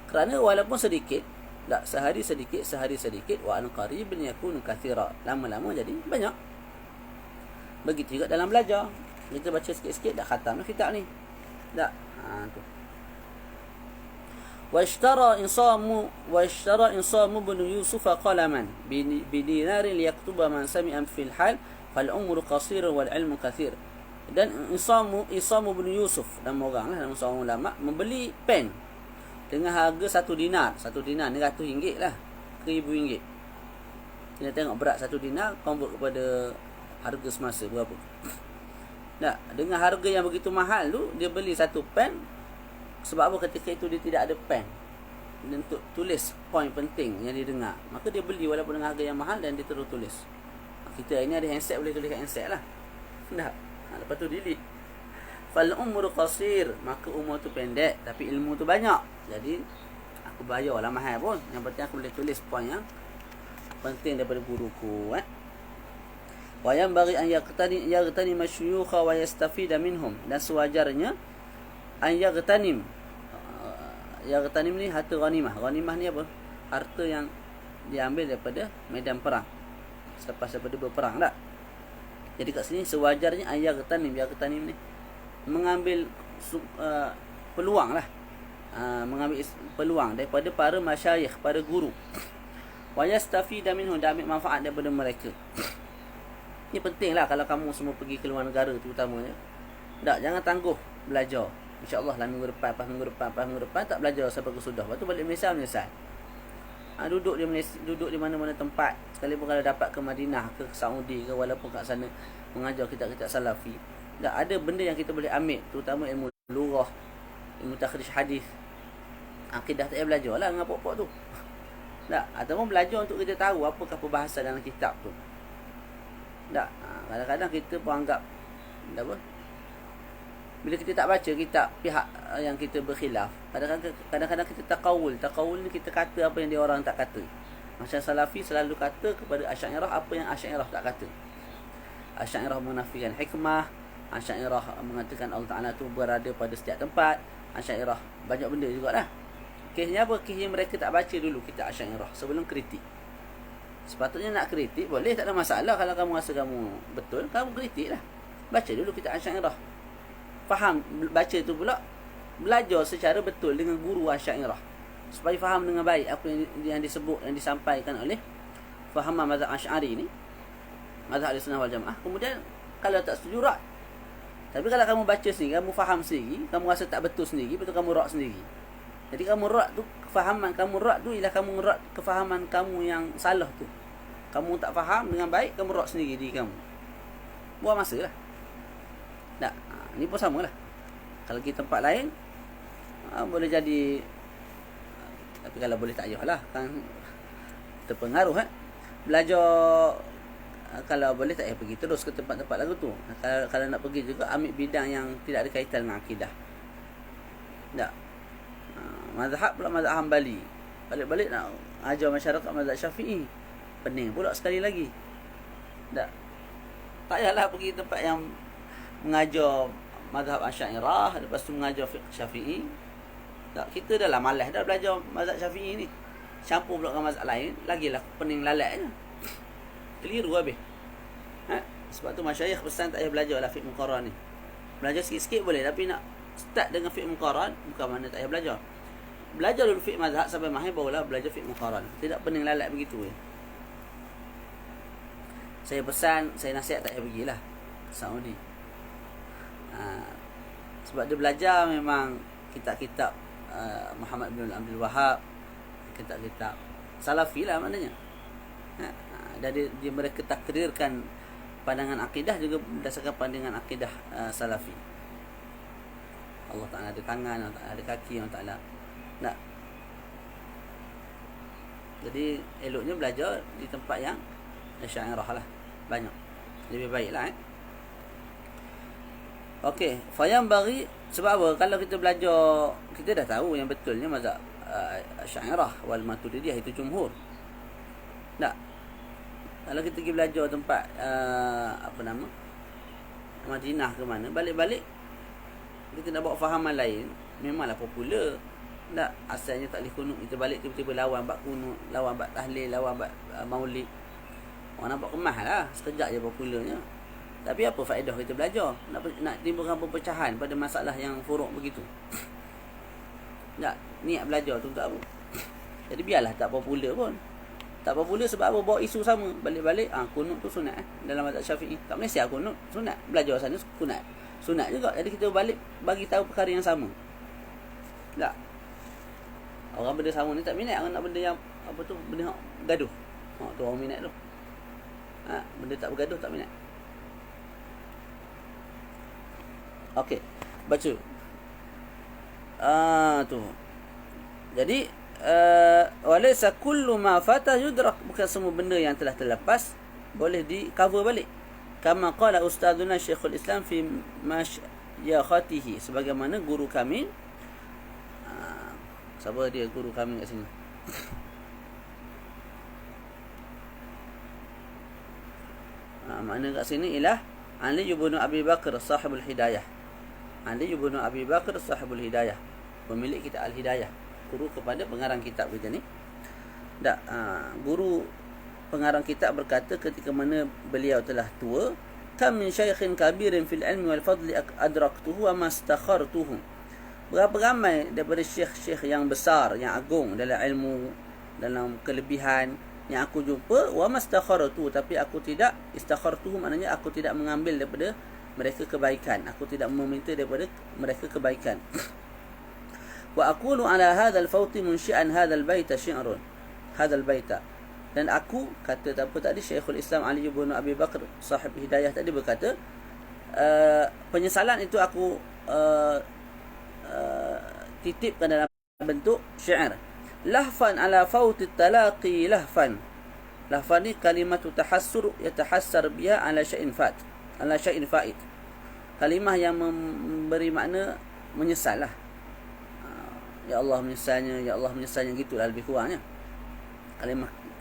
S1: Kerana walaupun sedikit, tak, sehari sedikit, wa an qaribin yakunu kathira, lama-lama jadi banyak. Begitu juga dalam belajar, kita baca sikit-sikit dah khatam kitab ni. Tak. Tu. واشترى إنصام بن يوسف قلما بدينار ليكتب من سمع في الحال فالعمر قصير والعلم كثير. Dan Isam bin Yusuf, nama orang lah, nama seorang ulama, membeli pen dengan harga 1 dinar. 1 dinar ni RM100 lah, RM1,000. Kita tengok berat 1 dinar convert kepada harga semasa berapa. Nah, dengan harga yang begitu mahal tu, dia beli 1 pen. Sebab apa? Ketika itu dia tidak ada pen dan untuk tulis poin penting yang dia dengar, maka dia beli walaupun dengan harga yang mahal dan dia terus tulis. Kita ini ada handset, boleh tulis kat handset lah. Lepas tu delete. Fal umru qasir, maka umur tu pendek tapi ilmu tu banyak. Jadi aku bayarlah mahal pun, yang penting aku boleh tulis poin yang penting daripada guruku. Wa yanbaghi an yaqtani masyuyukha wa yastafida minhum, dan sewajarnya an yaqtanim ni harta ghanimah. Ghanimah ni apa? Harta yang diambil daripada medan perang selepas daripada berperang, tak? Jadi kat sini sewajarnya an yaqtanim ni mengambil peluang lah, mengambil peluang daripada para masyayikh, para guru. Wa yastafida minhum, dan ambil manfaat daripada mereka. Ini penting lah kalau kamu semua pergi ke luar negara terutamanya. Tak, jangan tangguh belajar. InsyaAllah lah minggu depan, minggu depan tak belajar sampai ke sudah. Lepas tu balik Malaysia menyesal. Duduk di mana-mana tempat, sekalipun kalau dapat ke Madinah, ke Saudi ke, walaupun kat sana mengajar kitab-kitab salafi, tak ada benda yang kita boleh ambil, terutama ilmu lughah, ilmu takhrij hadis. Akidah tak payah belajar lah dengan pokok tu. Tak, ataupun belajar untuk kita tahu apakah perbahasan dalam kitab tu. Tak, kadang-kadang kita pun anggap apa, bila kita tak baca kitab pihak yang kita berkhilaf, kadang-kadang kita taqawul ni, kita kata apa yang dia orang tak kata. Macam Salafi selalu kata kepada Asy'ariyah apa yang Asy'ariyah tak kata. Asy'ariyah menafikan hikmah, Asy'ariyah mengatakan Allah Ta'ala tu berada pada setiap tempat, Asy'ariyah banyak benda jugalah. Kisnya apa? Kisnya mereka tak baca dulu kitab Asy'ariyah sebelum kritik. Sepatutnya nak kritik boleh, tak ada masalah. Kalau kamu rasa kamu betul, kamu kritik lah. Baca dulu kitab Asy'ariyah, faham, baca tu pula belajar secara betul dengan guru Asy'ariyah supaya faham dengan baik apa yang disebut, yang disampaikan oleh fahaman mazhab Asy'ari ni, mazhab Ahlussunnah wal Jamaah. Kemudian kalau tak setuju, rak. Tapi kalau kamu baca sendiri, kamu faham sendiri, kamu rasa tak betul sendiri, betul kamu rak sendiri. Jadi kamu rak tu, kefahaman kamu rak tu ialah kamu rak kefahaman kamu yang salah tu. Kamu tak faham dengan baik, kamu rak sendiri diri kamu. Buang masa lah. Tak. Ni pun sama lah. Kalau kita tempat lain, boleh jadi, tapi kalau boleh tak payahlah kan terpengaruh belajar. Kalau boleh tak payah pergi terus ke tempat-tempat lagu tu. Kalau nak pergi juga ambil bidang yang tidak ada kaitan dengan akidah. Tak. Mazhab pula mazhab Hambali. Balik-balik nak ajar masyarakat mazhab Syafi'i. Pening pula sekali lagi. Tak. Tak payahlah pergi tempat yang mengajar mazhab Asy'ariyah, lepas tu mengajar fiqh Syafi'i. Tak, kita dah lah malas dah belajar mazhab Syafi'i ni. Campur pula dengan mazhab lain, lagilah pening lalatnya. Keliru habis. Sebab tu masyayikh pesan tak payah belajar lah fiqh muqarrar ni. Belajar sikit-sikit boleh, tapi nak start dengan fiqh muqarrar bukan mana tak payah belajar. Belajar dulu fiqh mazhab sampai mahir, barulah belajar fiqh muqarrar. Tidak pening lalat begitu Saya pesan, saya nasihat tak payah pergilah Saudi. Sebab dia belajar memang kitab-kitab Muhammad bin Abdul Wahab, kitab-kitab Salafi lah maknanya. Dan dia mereka takrirkan pandangan akidah juga berdasarkan pandangan akidah Salafi. Allah Ta'ala ada tangan, Allah Ta'ala ada kaki, Allah Ta'ala nak. Jadi eloknya belajar di tempat yang Asy'ariyah lah, banyak lebih baik lah Okey, fayam bagi. Sebab apa? Kalau kita belajar, kita dah tahu yang betulnya mazhab Asy'ariyah wal Maturidiyah itu jumhur. Tak. Kalau kita pergi belajar tempat Madinah ke mana, balik-balik kita nak bawa fahaman lain, memanglah popular. Tak, asalnya tak boleh kunut, kita balik tiba-tiba lawan bab kunut, lawan bab tahlil, lawan bab maulid. Orang nampak kemah lah, sekejap je popularnya. Tapi apa faedah kita belajar? Nak timbulkan perpecahan pada masalah yang furuk begitu. Tak, niat belajar tu tak apa. Jadi biarlah tak popular pun. Tak popular sebab apa? Bawa isu sama. Balik-balik, kunut tu sunat dalam mazhab Syafi'i. Tak Malaysia kunut sunat. Belajar sana kunut sunat juga. Jadi kita balik bagi tahu perkara yang sama. Tak. Orang benda sama ni tak minat. Orang nak benda yang benda gaduh. Tu orang minat tu. Benda tak bergaduh tak minat. Okey, baca. Tu. Jadi walaysa kullu ma fata yudrak, bukan semua benda yang telah terlepas boleh di cover balik. Kama qala ustaduna Syekhul Islam fi masyakhatihi, sebagaimana guru kami, siapa dia guru kami kat sini? Makna kat sini ialah Ali ibn Abi Bakar sahibul hidayah. Ali ibn Abi Bakar sahibul hidayah, pemilik kitab Al-Hidayah, guru kepada pengarang kitab kita ni. Tak, guru pengarang kitab berkata ketika mana beliau telah tua, kam min syaikhin kabirin fil ilmi wal fadli adraktuhu wa mastakhartuhu. Berapa ramai daripada syekh-syekh yang besar, yang agung dalam ilmu, dalam kelebihan yang aku jumpa, wa mastakhartu, tapi aku tidak istakhartuhu, maknanya aku tidak mengambil daripada mereka kebaikan, aku tidak meminta daripada mereka kebaikan. Wa aqulu ala hadzal fawti munsyi'an hadzal baita syi'run, hadzal baita. Dan aku kata apa tadi, Syekhul Islam Ali ibn Abi Bakar sahib hidayah tadi berkata, penyesalan itu aku titipkan dalam bentuk syair. Lahfan ala fawti talaqi lahfan. Lahfan ni kalimatu tahassur yatahassar biha ala syai'in fat, ala syai'in fa'id. Kalimah yang memberi makna menyesal lah. Ya Allah menyesalnya, ya Allah menyesalnya, gitulah lebih kurangnya.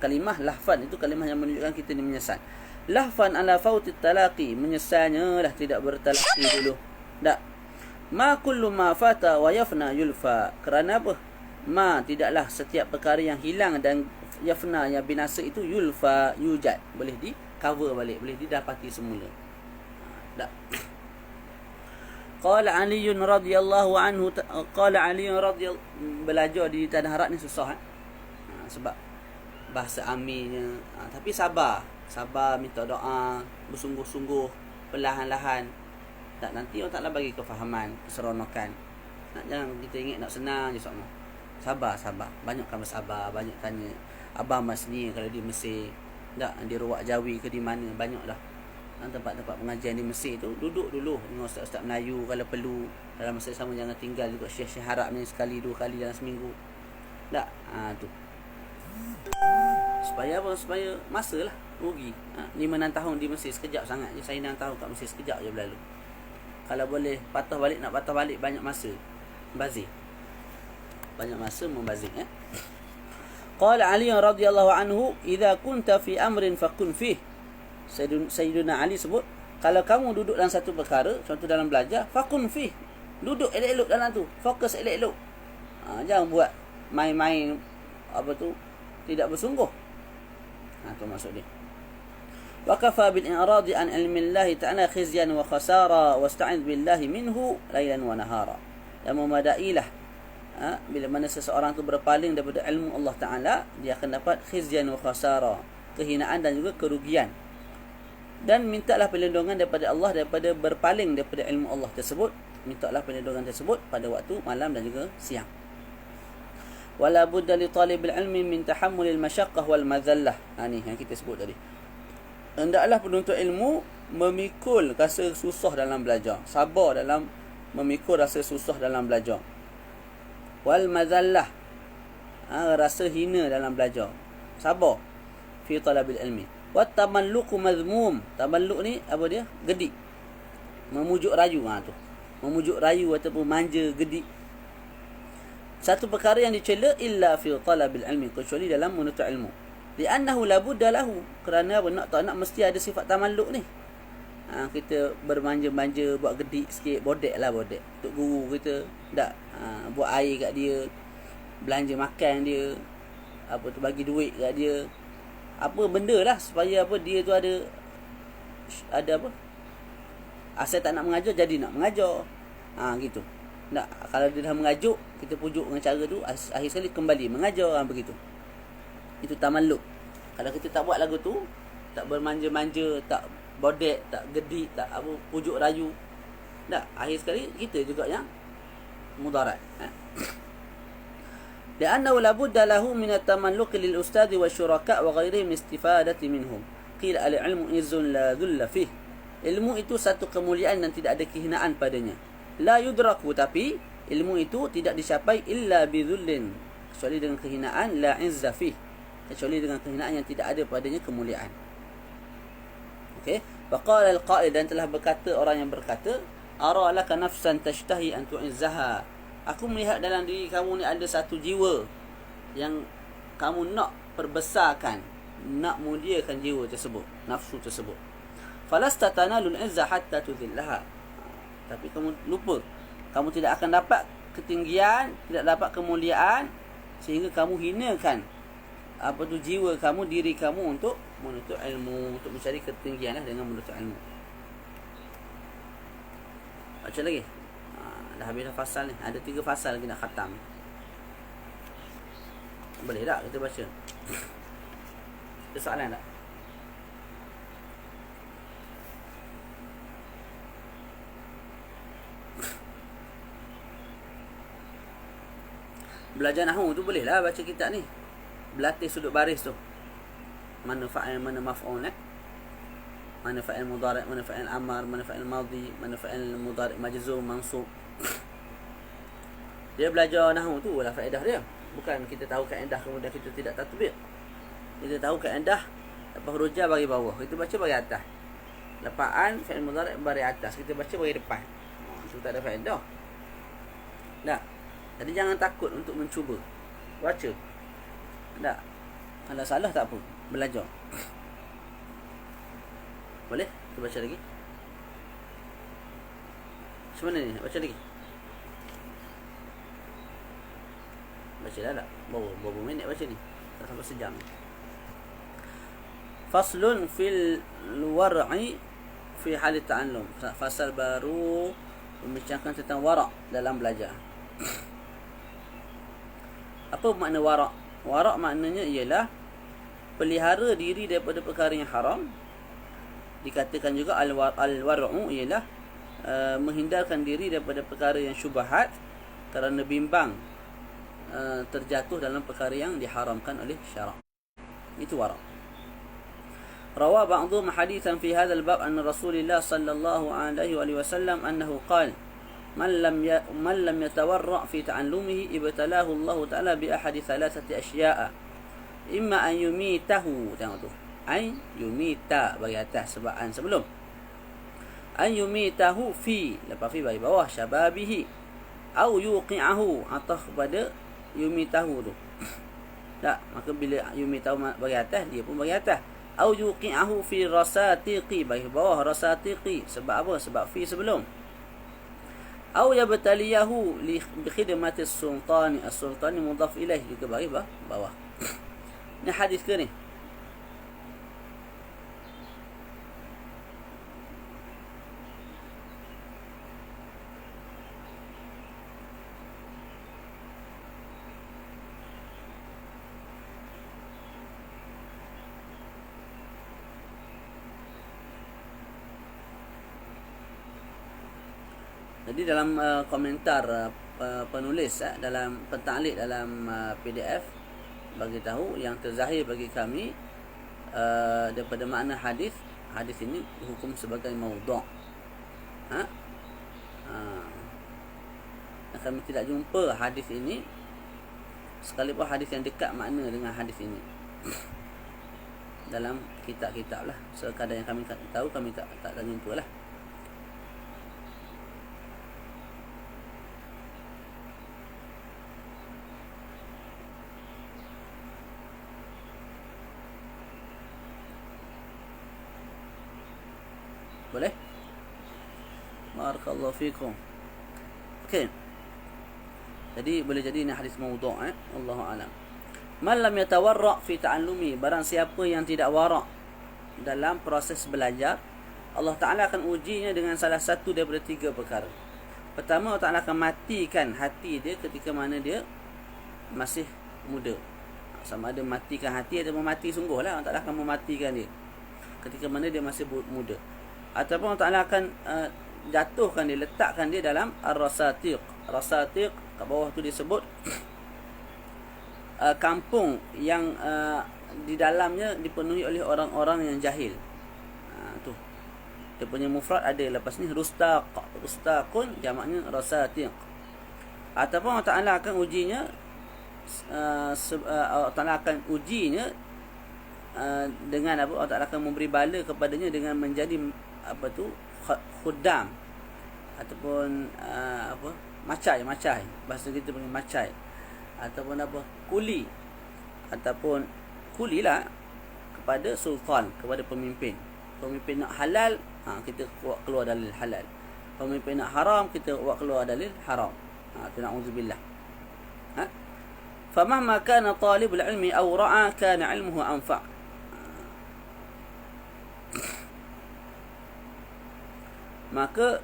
S1: Kalimah lahfan itu kalimah yang menunjukkan kita ni menyesal. Lahfan ala fawti talaqi, menyesalnya dah tidak bertalaqi dulu. Tak. Ma kullu ma fata wa yafna yulfa. Kerana apa? Ma, tidaklah setiap perkara yang hilang dan yafna, yang binasa itu, yulfa, yujad, boleh di cover balik, boleh didapati semula. Tak. Qala Ali radhiyallahu anhu, qala Ali radhiyallahu, belajar di tanah Arab ni susah sebab bahasa Aminnya, tapi sabar minta doa, bersungguh-sungguh, perlahan-lahan. Tak, nanti Allah Ta'ala bagi kefahaman, keseronokan. Jangan kita ingat nak senang je semua. Sabar. Banyakkan bersabar, banyak tanya Abang Masni kalau di Mesir. Tak, di Ruwak Jawi ke di mana, banyak dah tempat-tempat pengajian di Mesir tu. Duduk dulu dengan ustaz-ustaz Melayu kalau perlu. Dalam masa sama jangan tinggal juga syekh harap ni sekali 2 kali dalam seminggu. Tak, tu. Supaya apa? Supaya masa lah rugi. 5-6 tahun di Mesir sekejap sangat je. Saya 6 tahun kat Mesir sekejap je berlalu. Kalau boleh patah balik, nak patah balik banyak masa. Bazir. Banyak masa membazir. Qala Ali radhiyallahu anhu, "Idza kunta fi amrin fakun fih." Sayyiduna Ali sebut, kalau kamu duduk dalam satu perkara, contoh dalam belajar, fakun fih. Duduk elok-elok dalam tu, fokus elok-elok. Jangan buat main-main tidak bersungguh. Tu maksud dia. Wa kafa bil i'radi an ilmi Allah ta'ala khizyan wa khasara wasta'id billahi minhu lailan wa nahara. Dan memadailah bila mana seseorang tu berpaling daripada ilmu Allah Ta'ala, dia akan dapat khizyan wa khasara, kehinaan dan juga kerugian. Dan mintalah perlindungan daripada Allah daripada berpaling daripada ilmu Allah tersebut. Mintalah perlindungan tersebut pada waktu malam dan juga siang. Wala budda li talibil ilmi min tahammulil masyaqqah wal madhallah. Ni yang kita sebut tadi. Hendaklah penuntut ilmu memikul rasa susah dalam belajar, sabar dalam memikul rasa susah dalam belajar. Wal madhallah, rasa hina dalam belajar, sabar fi talabil ilmi. Wat tamalluqu madhmum. Tamalluk ni apa dia? Gedik, memujuk rayu. Tu memujuk rayu ataupun manja, gedik. Satu perkara yang dicela illa fi talabil ilmi, kecuali dalam menuntut ilmu. Li'annahu la budda lahu, kerana apa? Nak mesti ada sifat tamalluk ni. Kita bermanja-manja, buat gedik sikit, bodek lah bodek. Untuk guru kita tak buat air kat dia, belanja makan dia, bagi duit kat dia, apa benda lah supaya dia tu ada asal tak nak mengajar jadi nak mengajar. Gitu. Tak, kalau dia dah mengajuk, kita pujuk dengan cara tu, akhir sekali kembali mengajar, begitu. Itu tamalluk. Kalau kita tak buat lagu tu, tak bermanja-manja, tak bodek, tak gedik, tak pujuk rayu, tak, akhir sekali kita juga yang mudarat. Li'annahu la budda lahu min at-tamalluq lil ustad wa syuraka wa ghairihim istifadati minhum. Qila al-ilmu izzun la dhulla fih. Ilmu itu satu kemuliaan dan tidak ada kehinaan padanya. La yudraku, tapi ilmu itu tidak dicapai illa bidhullin, kecuali dengan kehinaan, la izza fih, kecuali dengan kehinaan yang tidak ada padanya kemuliaan. Okey, faqala al-qa'il, dan telah berkata orang yang berkata, ara laka nafsan tashtahi an tu'izzaha. Aku melihat dalam diri kamu ni ada satu jiwa yang kamu nak perbesarkan, nak muliakan jiwa tersebut, nafsu tersebut. Falasta tanalul izza hatta tudhillaha. Tapi kamu lupa, kamu tidak akan dapat ketinggian, tidak dapat kemuliaan sehingga kamu hinakan jiwa kamu, diri kamu untuk menuntut ilmu, untuk mencari ketinggian dengan menuntut ilmu. Baca lagi. Dah habis dah fasal ni. Ada 3 fasal lagi nak khatam. Boleh tak kita baca? Ada soalan tak? Belajar nahwu tu boleh lah baca kitab ni. Berlatih sudut baris tu. Mana fa'il, mana maf'ul, mana fa'il mudhari', mana fa'il amar, mana fa'il madhi, mana fa'il mudhari' majzum, mansub. Dia belajar nahwu tu lah faedah dia. Bukan kita tahu kaedah kemudian kita tidak tatbik. Kita tahu kaedah, lepas huruf jar bagi bawah, kita baca bagi atas. Lepaan fa'il mudhari' bagi atas, kita baca bagi depan. Itu tak ada faedah. Tak. Jadi jangan takut untuk mencuba baca. Tak. Kalau salah tak apa, belajar. Boleh? Kita baca lagi. Macam mana ni? Baca lagi. Baca dah tak? Berapa minit baca ni? Tak sampai sejam. Faslun fil war'i fi hal ta'allum. Fasal baru membincangkan tentang wara' dalam belajar. Apa makna wara'? Wara' maknanya ialah pelihara diri daripada perkara yang haram. Dikatakan juga al-war'u ialah menghindarkan diri daripada perkara yang syubhat kerana bimbang terjatuh dalam perkara yang diharamkan oleh syarak. Itu wara'. Rawa ba'dhum hadithan fi hadzal bab anna Rasulullah sallallahu alaihi wasallam annahu qala man lam yatawarra' fi ta'allumihi ibtalahu Allah Ta'ala bi ahadi thalathati asya'a. Imma an yumitahu, tengok tu. An yumita bagi atas sebab an sebelum. An yumitahu fi, lepas fi bagi bawah, syababihi. Au yuqi'ahu, atau kepada yumitahu tu. Tak, maka bila yumitahu bagi atas, dia pun bagi atas. Au yuqi'ahu fi rasatiqi, bagi bawah rasatiqi. Sebab apa? Sebab fi sebelum. Au yabtaliyahu li khidmati as-sultani. As-sultani mudhaf ilaih, juga bagi bawah. Ni hadis ke ni? Jadi dalam komentar penulis dalam penta'liq dalam PDF bagi tahu yang terzahir bagi kami daripada makna hadis ini dihukum sebagai maudhu'. Kami tidak jumpa hadis ini, sekalipun hadis yang dekat makna dengan hadis ini dalam kitab-kitab lah. Sekadar yang kami tahu, kami tak jumpa lah. Boleh? Barakallahu fikum. Okey. Jadi boleh jadi ini hadis maudhu', Allahu a'lam. Man lam yatawarra' fi ta'allumi, barang siapa yang tidak wara' dalam proses belajar, Allah Taala akan ujinya dengan salah satu daripada 3 perkara. Pertama, Allah Taala akan matikan hati dia ketika mana dia masih muda. Sama ada matikan hati atau mati sungguhlah, Allah Taala akan mematikan dia ketika mana dia masih muda. Ataupun Allah Ta'ala akan jatuhkan dia, letakkan dia dalam ar-rasatiq. Rasatiq, kat bawah tu disebut kampung yang di dalamnya dipenuhi oleh orang-orang yang jahil. Tu dia punya mufrad ada, lepas ni rustaq. Rustaqun jamaknya rasatiq. Ataupun Allah Ta'ala akan ujinya, Allah Ta'ala akan ujinya dengan apa? Allah Ta'ala akan memberi bala kepadanya dengan menjadi khuddam ataupun macai bahasa kita panggil macai, ataupun kuli, ataupun kulilah kepada sultan, kepada pemimpin nak halal, kita buat keluar dalil halal. Pemimpin nak haram, kita buat keluar dalil haram. Na'udzubillah. Famahma kana talibul ilmi aw ra'a kana ilmuhu anfa'. Maka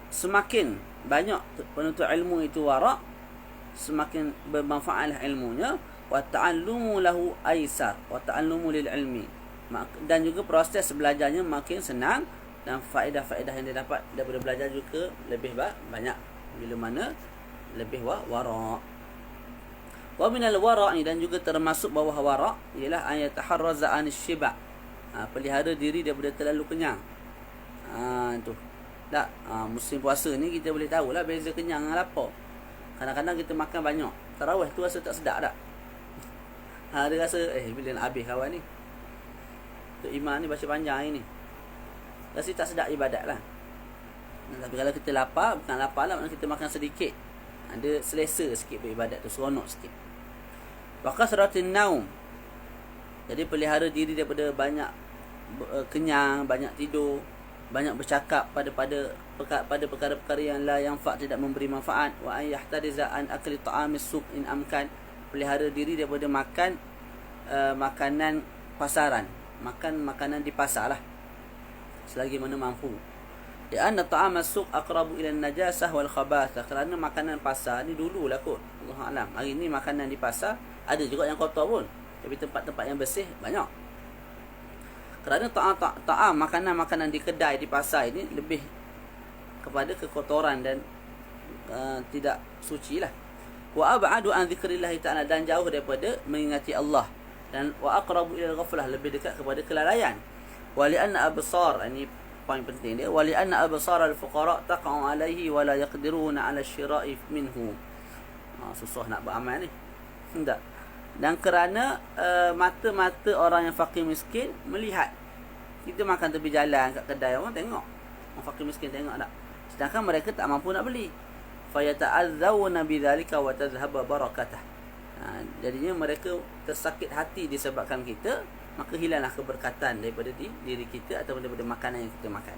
S1: semakin banyak penuntut ilmu itu wara', semakin bermanfaatlah ilmunya. Wa ta'allumu lahu aisar, wa ta'allumu lil ilmi, dan juga proses belajarnya makin senang, dan faedah-faedah yang dia dapat daripada belajar juga lebih banyak bila mana lebih wara'. Wa minal wara' ni, dan juga termasuk bawah wara' ialah ayat taharraza anis shiba', pelihara diri daripada terlalu kenyang. Tu tak, musim puasa ni kita boleh tahulah beza kenyang dengan lapar. Kadang-kadang kita makan banyak, tarawih tu rasa tak sedap tak? Dia rasa bila nak habis kawan ni, tu imam ni baca panjang ni, rasa tak sedap ibadat lah. Tapi kalau kita lapar, bukan lapar lah, maknanya kita makan sedikit, ada selesa sikit beribadat tu, seronok sikit. Waqasratin naum, jadi pelihara diri daripada banyak kenyang, banyak tidur, banyak bercakap pada perkara-perkara yang la yanfa', tidak memberi manfaat. Wa ay yahtariza an akli ta'amis suq in amkan, pelihara diri daripada makan makanan pasaran, makan makanan di pasar lah selagi mana mampu. Ya anna ta'amas suq aqrabu ila an-najasah wal khabathah, kerana makanan pasar ni dululah kot, Allah alam, hari ni makanan di pasar ada juga yang kotor pun, tapi tempat-tempat yang bersih banyak. Kerana ta'am makanan-makanan di kedai, di pasar ini lebih kepada kekotoran dan tidak suci lah. Wa ab'adu an dzikrillah ta'ala, dan jauh daripada mengingati Allah, dan wa aqrabu ila al-ghaflah, lebih dekat kepada kelalaian. Wa li'anna absar, ini poin penting dia, wali anna absar al-fuqara taqa'u alaihi wa la yaqdiruna 'ala syira'i minhu. Susah nak beramal ni. Tak. Dan kerana mata-mata orang yang fakir miskin melihat kita makan tepi jalan kat kedai, orang tengok. Orang fakir miskin tengok tak. Sedangkan mereka tak mampu nak beli. Fayata'adzawna bidzalika wa tadhhabu barakatah. Jadinya mereka tersakit hati disebabkan kita, maka hilanglah keberkatan daripada diri kita atau daripada makanan yang kita makan.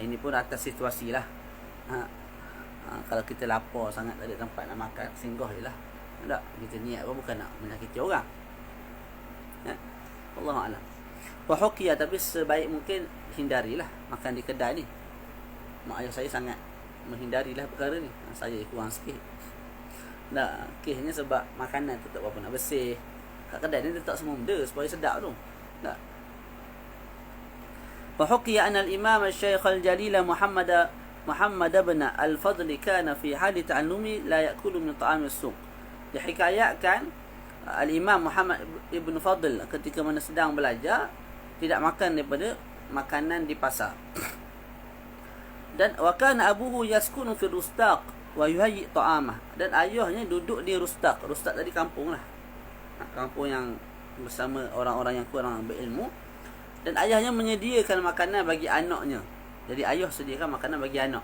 S1: Ini pun atas situasi lah. Kalau kita lapar sangat tak ada tempat nak makan, singgah je lah. Tak, kita niat pun bukan nak menyakiti orang. Wallahu a'lam. Wa hukiya, tapi sebaik mungkin hindarilah makan di kedai ni. Mak ayah saya sangat menghindarilah perkara ni. Saya kurang sikit. Tak, kisahnya sebab makanan tu tak berapa nak bersih. Kat kedai ni letak semua benda supaya sedap tu. Tak. Wa hukiya anna al-imam al-syaykh al-jalil Muhammad bin al-Fadl kana fi hali ta'allumi la ya'kulu min ta'am as-suq. Dihikayatkan al-Imam Muhammad ibn Fadl ketika mana sedang belajar tidak makan daripada makanan di pasar. Dan wa kana abuhu yaskunu fi rustaq wa yuhayyi ta'amah. Dan ayahnya duduk di rustaq. Rustaq tadi kampung lah. Kampung yang bersama orang-orang yang kurang berilmu. Dan ayahnya menyediakan makanan bagi anaknya. Jadi ayah sediakan makanan bagi anak.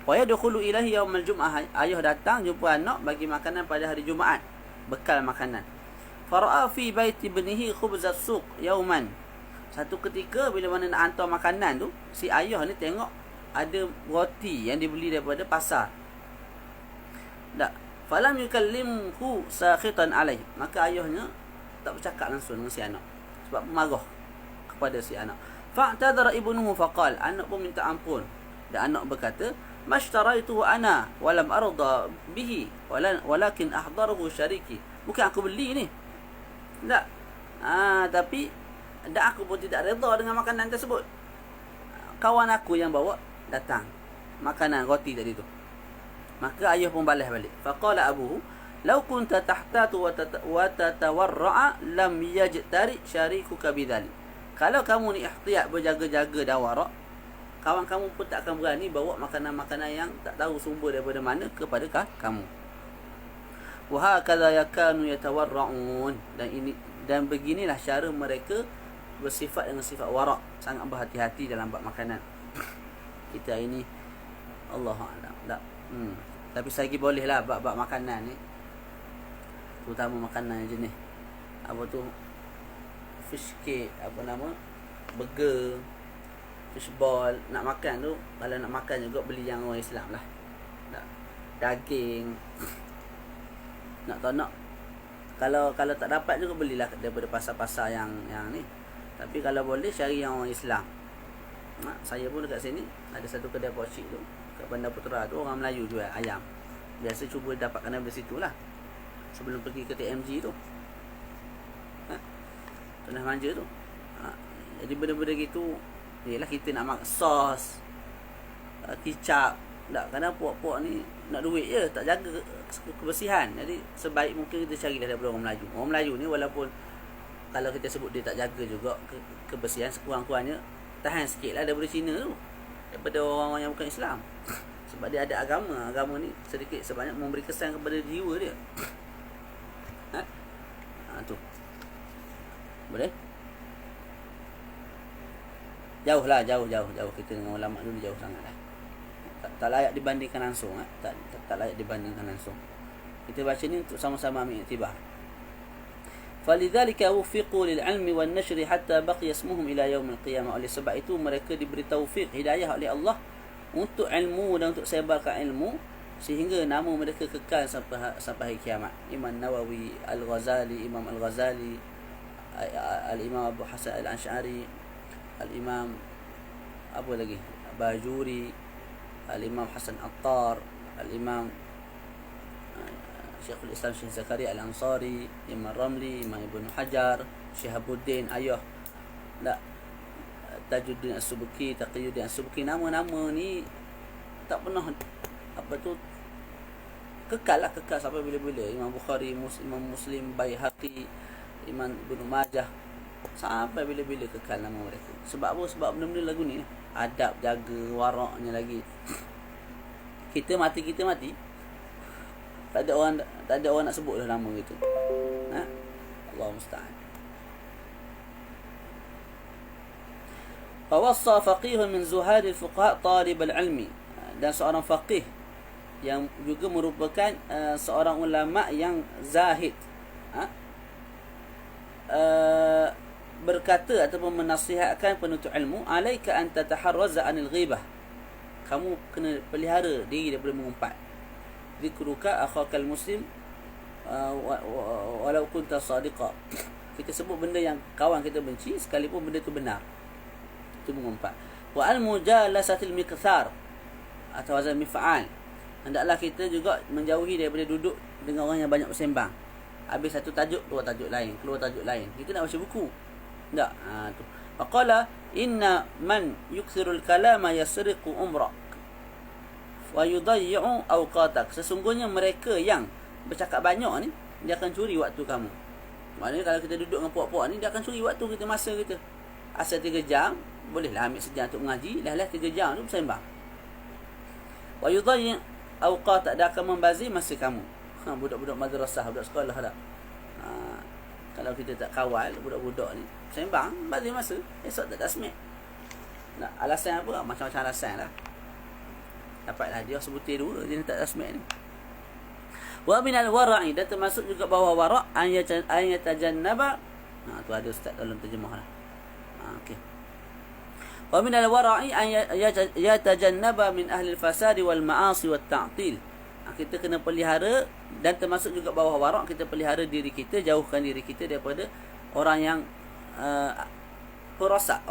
S1: Wa yadkhulu ilahi yaumal jum'ah. Ayah datang jumpa anak bagi makanan pada hari Jumaat. Bekal makanan. Fara'a fi baiti ibnihi khubzat suq yauman. Satu ketika bila mana nak hantar makanan tu, si ayah ni tengok ada roti yang dibeli daripada pasar. Tak. Falam yukallimhu sakhitan alaih. Maka ayahnya tak bercakap langsung dengan si anak. Sebab marah kepada si anak. Fa'tadara ibnuhu faqal. Anak pun minta ampun. Dan anak berkata, "Mashtaraitu ana wa lam arda bihi walakin ahdarahu syariki." Bukan aku beli ni. Tak. Tapi dan aku pun tidak redha dengan makanan tersebut. Kawan aku yang bawa datang makanan roti tadi tu. Maka ayah pun balas balik. Faqala abuhu, "Law kunta tahtatu wa tatawarra'a lam yajtari syarikuka bidzalik." Kalau kamu ni ihtiyat, berjaga-jaga dan warak, kawan kamu pun tak akan berani bawa makanan-makanan yang tak tahu sumber daripada mana kepada kamu. Wa hakadha yakanu yatawarra'un. Dan beginilah cara mereka bersifat dengan sifat warak, sangat berhati-hati dalam bab makanan. Kita ini Allahu a'lam. Tak. Tapi saya boleh lah bab makanan ni. Terutama makanan jenis apa tu, fish cake, apa nama, burger, fish ball. Nak makan tu, kalau nak makan juga beli yang orang Islam lah. Tak. Daging. Nak tahu nak, kalau tak dapat juga belilah daripada pasar-pasar yang ni. Tapi kalau boleh cari yang orang Islam. Saya pun dekat sini ada satu kedai pocik tu kat Bandar Putra tu, orang Melayu jual ayam. Biasa cuba dapatkan dari situ lah sebelum pergi ke TMG tu. Tanah Manja tu. Jadi benda-benda gitu, yalah kita nak makan sos, kicap. Tak, kadang puak-puak ni nak duit je, tak jaga kebersihan. Jadi sebaik mungkin kita carilah daripada orang Melayu. Orang Melayu ni walaupun kalau kita sebut dia tak jaga juga kebersihan, sekurang-kurangnya tahan sikit lah daripada Cina tu, daripada orang-orang yang bukan Islam. Sebab dia ada agama ni sedikit sebanyak memberi kesan kepada jiwa dia. Tu boleh? Jauh kita dengan ulama dulu, jauh sangat lah. Tak layak dibandingkan langsung. Tak layak dibandingkan langsung. Kita baca ni untuk sama-sama ambil iktibar. Falidzalika wufiqu lil ilmi wan nashr hatta baqiya ismuhum ila yaumil qiyamah. Oleh sebab itu mereka diberi taufik, hidayah oleh Allah untuk ilmu dan untuk sebarkan ilmu sehingga nama mereka kekal sampai hari kiamat. Imam Nawawi, Al-Ghazali, Imam Al-Ghazali, Al-Imam Abu Hasan Al-Ash'ari, Al-Imam apa lagi, Bajuri, Al-Imam Hasan Attar, Al-Imam Syekhul Islam Syekh Zakaria Al-Ansari, Imam Ramli, Imam Ibn Hajar, Syihabuddin Ayah, Tajuddin As-Subki, Taqiyuddin As-Subki. Nama-nama ni tak pernah apa tu, kekal sampai bila-bila. Imam Bukhari, Imam Muslim, Baihaqi, Imam Ibn Majah, Sampai bila-bila kekal nama mereka. Sebab apa? Sebab benda-benda lagu ni adab, jaga, waraknya lagi. Kita mati tak ada orang nak sebut dah nama gitu. Allah musta'an. Fawassa faqihun min zuhadil fuqaha talib al-ilmi. Dan seorang faqih yang juga merupakan seorang ulama yang zahid, berkata ataupun menasihatkan penuntut ilmu, alaika an tataharraza anil ghibah, kamu kena pelihara diri daripada mengumpat. Zikruka akhakal muslim walau kunta sadiqa, kita sebut benda yang kawan kita benci sekalipun benda tu benar, itu mengumpat. Wa al mujalasatil miqthar atau wazan mif'al, hendaklah kita juga menjauhi daripada duduk dengan orang yang banyak bersembang. Habis satu tajuk keluar tajuk lain, kita nak baca buku tak? Tu. Faqala inna man yukthirul kalama yasriqu umrak wa yudayyi'u awqatak. Sesungguhnya mereka yang bercakap banyak ni, dia akan curi waktu kamu. Maknanya kalau kita duduk dengan puak-puak ni, dia akan curi waktu kita, masa kita. Asal 3 jam, bolehlah ambil sejam untuk mengaji, dah 3 jam tu bersembang. Wa yudayyi' awqatak, dia akan membazir masa kamu. Budak-budak madrasah, budak sekolah dah. Kalau kita tak kawal budak-budak ni, sembang, bazir masa, esok tak tasmik. Nak alasan apa? Macam-macam alasan lah. Dapatlah dia sebutir dulu dia tak tasmik ni. Wa minal wara'i, dan termasuk juga bahawa wara' an yatajannaba. Tu ada ustaz tolong terjemah lah. Okey. Wa minal wara'i an yatajannaba min ahli al-fasad wal ma'asi wat ta'til. Kita kena pelihara, dan termasuk juga bawah warak, kita pelihara diri kita, jauhkan diri kita daripada orang yang perosak,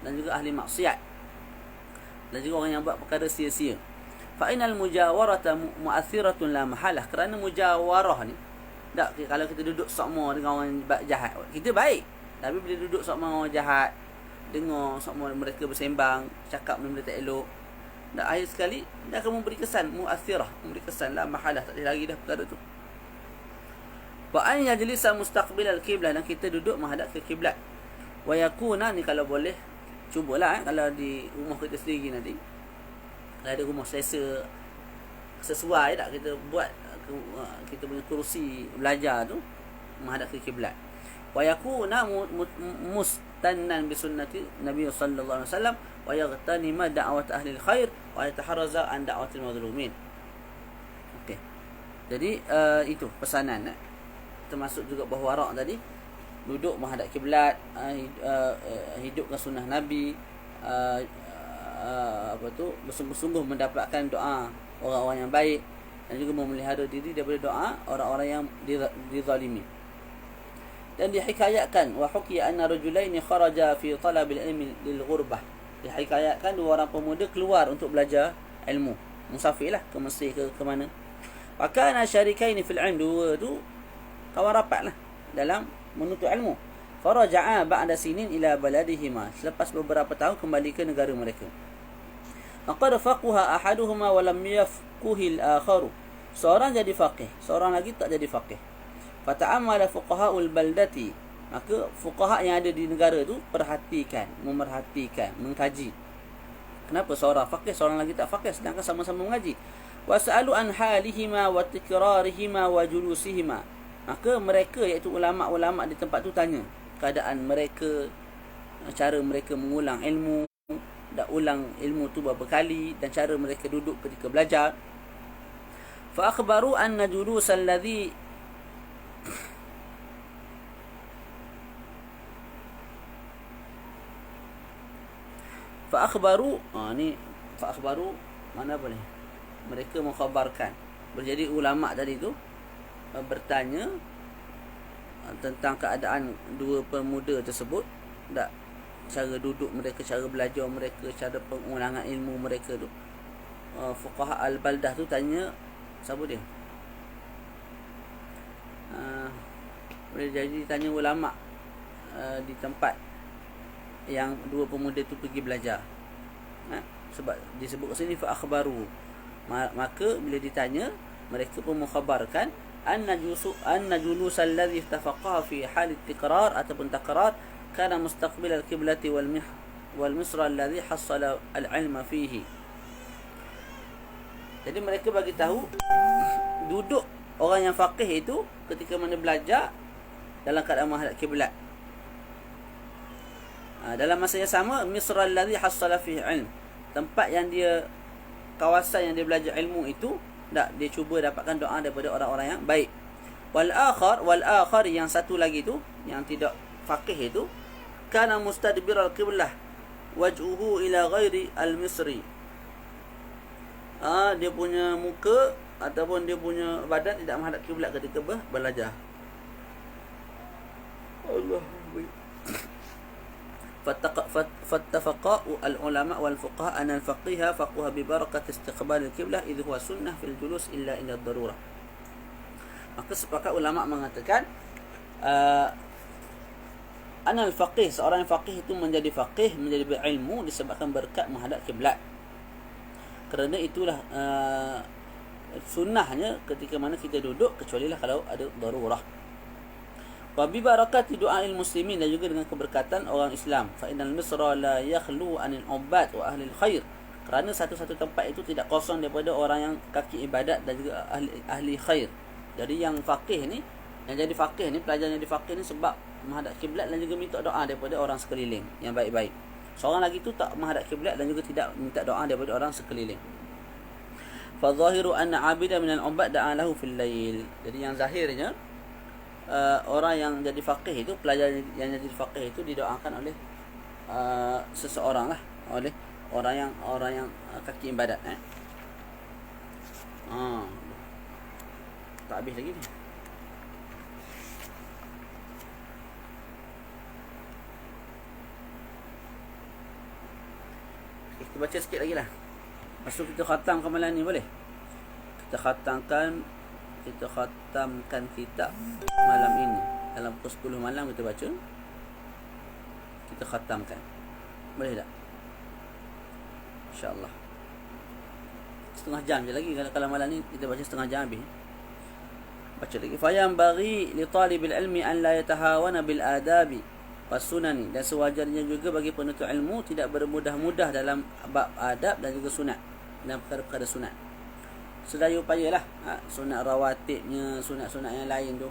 S1: dan juga ahli maksiat, dan juga orang yang buat perkara sia-sia. Fa inal mujawarata mu'athiratun la mahalah, kerana mujawarah ni tak, kalau kita duduk sama dengan orang jahat, kita baik, tapi bila duduk sama dengan orang jahat, dengar sama mereka bersembang, cakap benda tak elok, dan akhir sekali dia akan memberi kesan mu'athirah, memberi kesan la mahalah, tak boleh lagi dah perkara tu. Wa an yajlisa mustaqbil al-qiblah, dan kita duduk menghadap ke kiblat. Wa yakuna, ni kalau boleh cubalah kalau di rumah kita sendiri nanti, kalau ada rumah selesa sesuai tak, kita buat kita punya kerusi belajar tu menghadap ke kiblat. Wa yakuna mustannan bi sunnati Nabi sallallahu alaihi wasallam wa yagtanima da'wat ahli al-khair wa yataharraza an da'watil mazlumin. Okey. Jadi itu pesanan, termasuk juga bahawa warak tadi, duduk menghadap kiblat, hidupkan sunnah Nabi, bersungguh-sungguh mendapatkan doa orang-orang yang baik, dan juga memelihara diri daripada doa orang-orang yang dizalimi. Dan dihikayatkan, wa hukiya anna rajulaini kharaja fi talabil ilmi lil ghurbah, dihikayatkan 2 orang pemuda keluar untuk belajar ilmu, musafir lah, ke Mesir ke mana. Fakana syarikaini fil ilm, 2 tu kawan rapat lah dalam menuntut ilmu. Faraja'a ba'da sinin ila baladihima, selepas beberapa tahun kembali ke negara mereka. Faqad faqaha ahaduhuma wa lam yafquhi al-akharu, seorang jadi faqih, seorang lagi tak jadi faqih. Fata'ammala fuqaha'ul baldati, maka fuqaha yang ada di negara tu memerhatikan, mengkaji. Kenapa seorang faqih, seorang lagi tak faqih, sedangkan sama-sama mengaji. Wasa'alu an halihima wa tikrarihima wa julusihima, maka mereka, iaitu ulama-ulama di tempat tu, tanya keadaan mereka, cara mereka mengulang ilmu, dah ulang ilmu tu beberapa kali, dan cara mereka duduk ketika belajar. Fa akhbaru anna julusal ladzi Fa'akhbaru, fa'akhbaru mana boleh? Mereka mengkhabarkan. Jadi ulama tadi tu bertanya tentang keadaan 2 pemuda tersebut, tak, cara duduk mereka, cara belajar mereka, cara pengulangan ilmu mereka tu. Fuqaha al-baldah tu tanya, siapa dia? Boleh jadi tanya ulama di tempat yang 2 pemuda tu pergi belajar. Sebab disebut kat sini fa akhbaru, maka bila ditanya, mereka pun mengkhabarkan anna julus alladhi ittafaqaha fi hal at-tikrar ataupun takrar kana mustaqbil al-qiblati wal misra alladhi hassala al-ilma fihi. Jadi mereka bagi tahu duduk orang yang faqih itu ketika mana belajar dalam keadaan menghadap kiblat. Dalam masa yang sama, misra alladhi hassala fihi ilm, tempat yang dia, kawasan yang dia belajar ilmu itu, dia cuba dapatkan doa daripada orang-orang yang baik. Wal akhar yang satu lagi tu, yang tidak faqih itu, kana mustadbir al-qiblah wajhuhu ila ghairi al-misri. Dia punya muka ataupun dia punya badan tidak menghadap kiblat ketika belajar. Allah. فاتفق العلماء والفقهاء أن الفقيه فقه ببركة استقبال القبلة إذ هو سنة في الجلوس إلا عند الضرورة. Maka sepakat ulama mengatakan anal faqih, seorang yang faqih itu menjadi faqih, menjadi berilmu disebabkan berkat menghadap kiblat. Kerana itulah sunnahnya ketika mana kita duduk, kecuali lah kalau ada darurah. Wa bi barakati du'a'il muslimin, dan juga dengan keberkatan orang Islam. Fa innal misra la yakhlu 'anil 'ubbad wa ahli khair. Kerana satu-satu tempat itu tidak kosong daripada orang yang kaki ibadat dan juga ahli khair. Jadi yang faqih ni, yang jadi faqih ni, pelajar yang jadi faqih ni sebab menghadap kiblat dan juga minta doa daripada orang sekeliling yang baik-baik. Seorang lagi tu tak menghadap kiblat dan juga tidak minta doa daripada orang sekeliling. Fa zahiru anna 'abida minal 'ubbad da'a lahu fil lail. Jadi yang zahirnya orang yang jadi faqih itu, pelajar yang jadi faqih itu didoakan oleh seseorang lah, oleh orang yang kaki ibadat. Tak habis lagi ni. Kita baca sikit lagi lah. Lepas tu kita khatamkan malam ni, boleh? Kita khatamkan kitab malam ini. Dalam pukul 10 malam kita baca, kita khatamkan. Boleh tak? InsyaAllah. Setengah jam je lagi. Kalau malam ni kita baca setengah jam habis. Baca lagi. Fayam bagi li talibil ilmi an la yatahawana bil adabi was sunani. Dan sewajarnya juga bagi penuntut ilmu tidak bermudah-mudah dalam bab adab dan juga sunat, dalam perkara-perkara sunat. Sedaya upayalah sunat rawatibnya, sunat-sunat yang lain tu,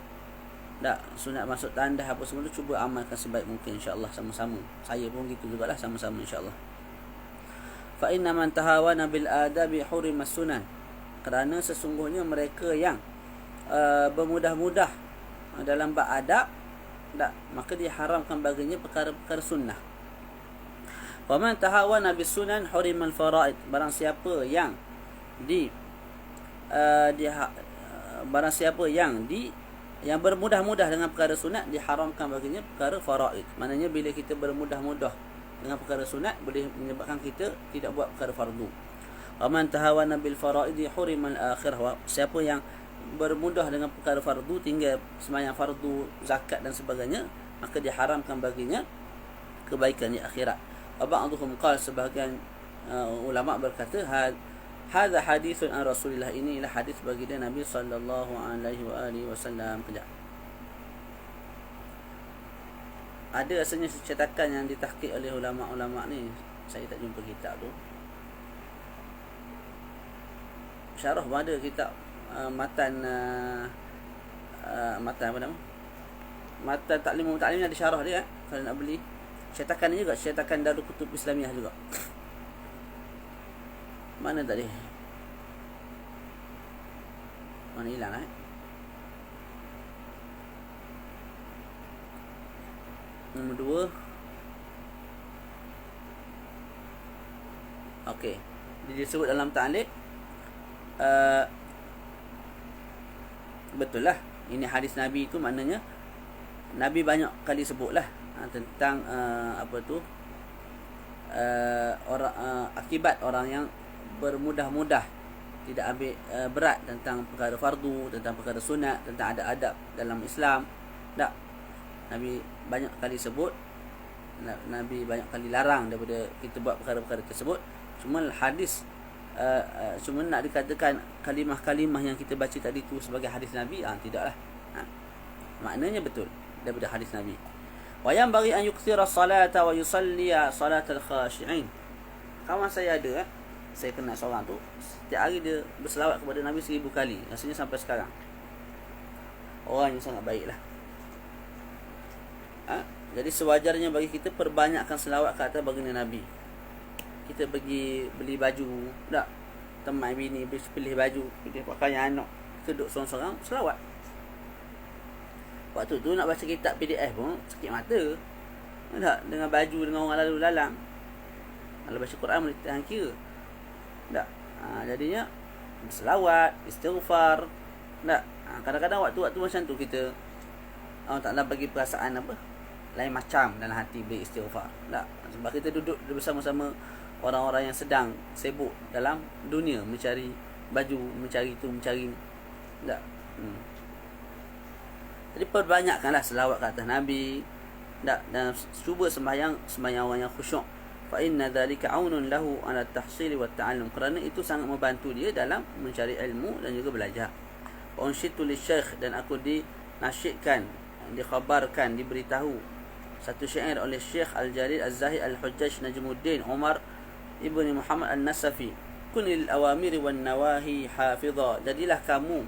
S1: sunat masuk tandas apa semua tu, cuba amalkan sebaik mungkin insya-Allah sama-sama. Saya pun gitu jugalah, sama-sama insya-Allah. Fa inna man tahawana bil adabi hurimas sunan. Kerana sesungguhnya mereka yang bermudah-mudah dalam bab adab, maka diharamkan baginya perkara-perkara sunnah. Wa man tahawana bis sunan hurimal faraid. Barang siapa yang yang bermudah-mudah dengan perkara sunat, diharamkan baginya perkara faraid. Maknanya bila kita bermudah-mudah dengan perkara sunat, boleh menyebabkan kita tidak buat perkara fardu. Wa man tahawana bil faraid hurimal akhirah. Siapa yang bermudah dengan perkara fardu, tinggal sembahyang fardu, zakat dan sebagainya, maka diharamkan baginya kebaikan di akhirat. Wa ba'dhum qala, sebahagian ulama berkata, hadza hadithun an Rasulillah, ini ialah hadis bagi dia Nabi sallallahu alaihi wasallam. Kejap. Ada rasanya cetakan yang ditahqiq oleh ulama-ulama ni, saya tak jumpa kitab tu. Syarah pun ada kitab matan apa nama? Matan Ta'lim ada syarah dia, kalau nak beli. Cetakan ni juga cetakan Darul Kutub Islamiah juga. Mana tadi? Mana hilang Nombor 2. Okey. Dia disebut dalam ta'liq. Betul lah. Ini hadis Nabi itu, maknanya Nabi banyak kali sebutlah tentang akibat orang yang bermudah-mudah, tidak ambil berat tentang perkara fardu, tentang perkara sunat, tentang adab-adab dalam Islam. Tak, Nabi banyak kali sebut, Nabi banyak kali larang daripada kita buat perkara-perkara tersebut. Cuma hadis cuma nak dikatakan kalimah-kalimah yang kita baca tadi tu sebagai hadis Nabi, tidaklah. Maknanya betul daripada hadis Nabi. Wa yanbaghi an yukthira salata wa yusalli salatal khashi'in. Kawan saya ada, saya kenal seorang tu, setiap hari dia berselawat kepada Nabi 1000 kali, rasanya sampai sekarang. Orang yang sangat baiklah. Jadi sewajarnya bagi kita perbanyakkan selawat ke atas baginda Nabi. Kita pergi beli baju, tak, temai bini pilih baju, pilih pakaian anak, kita duduk sorang-sorang selawat. Waktu tu nak baca kitab PDF pun sakit mata, tak, dengan baju dengan orang lalu lalang. Kalau baca Quran boleh tahan kira, tak. Jadinya selawat, istighfar, tak. Kadang-kadang waktu-waktu macam tu kita Allah Ta'ala bagi perasaan apa lain macam dalam hati beri istighfar, tak. Sebab kita duduk bersama-sama orang-orang yang sedang sibuk dalam dunia, mencari baju, mencari tu, mencari, tak. Jadi perbanyakkanlah selawat ke atas Nabi, tak, dan cuba sembahyang orang yang khusyuk. Fa inna dzalika aunun lahu ala tahsil wa ta'allum. Kerana itu sangat membantu dia dalam mencari ilmu dan juga belajar. Wa unshitu lisyekh, dan aku dinasyidkan, dikhabarkan, diberitahu satu syair oleh Syekh Al-Jalil Az-Zahid Al-Hujjaj Najmuddin Umar Ibn Muhammad An-Nasafi. Kunil awamiri wan nawahi hafidha. Jadilah kamu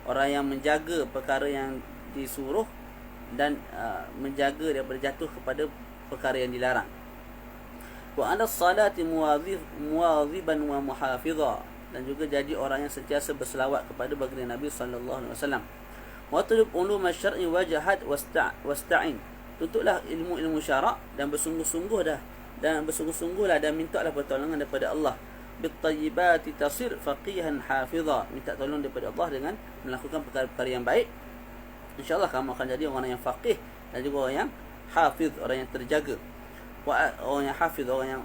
S1: orang yang menjaga perkara yang disuruh dan menjaga daripada jatuh kepada perkara yang dilarang. Wa ala salati muwadhiban wa muhafidha, dan juga jadi orang yang sentiasa berselawat kepada baginda Nabi sallallahu alaihi wasallam. Wa tulub ulum asy-syar'i wajhad wasta'in. Tuntutlah ilmu-ilmu syarak dan bersungguh-sungguhlah dan mintalah pertolongan daripada Allah. Bit-tayyibati tasir faqihan hafidha. Minta tolong daripada Allah dengan melakukan perkara-perkara yang baik. InsyaAllah kamu akan jadi orang yang faqih dan juga orang yang hafiz, orang yang terjaga. Orang yang hafiz, orang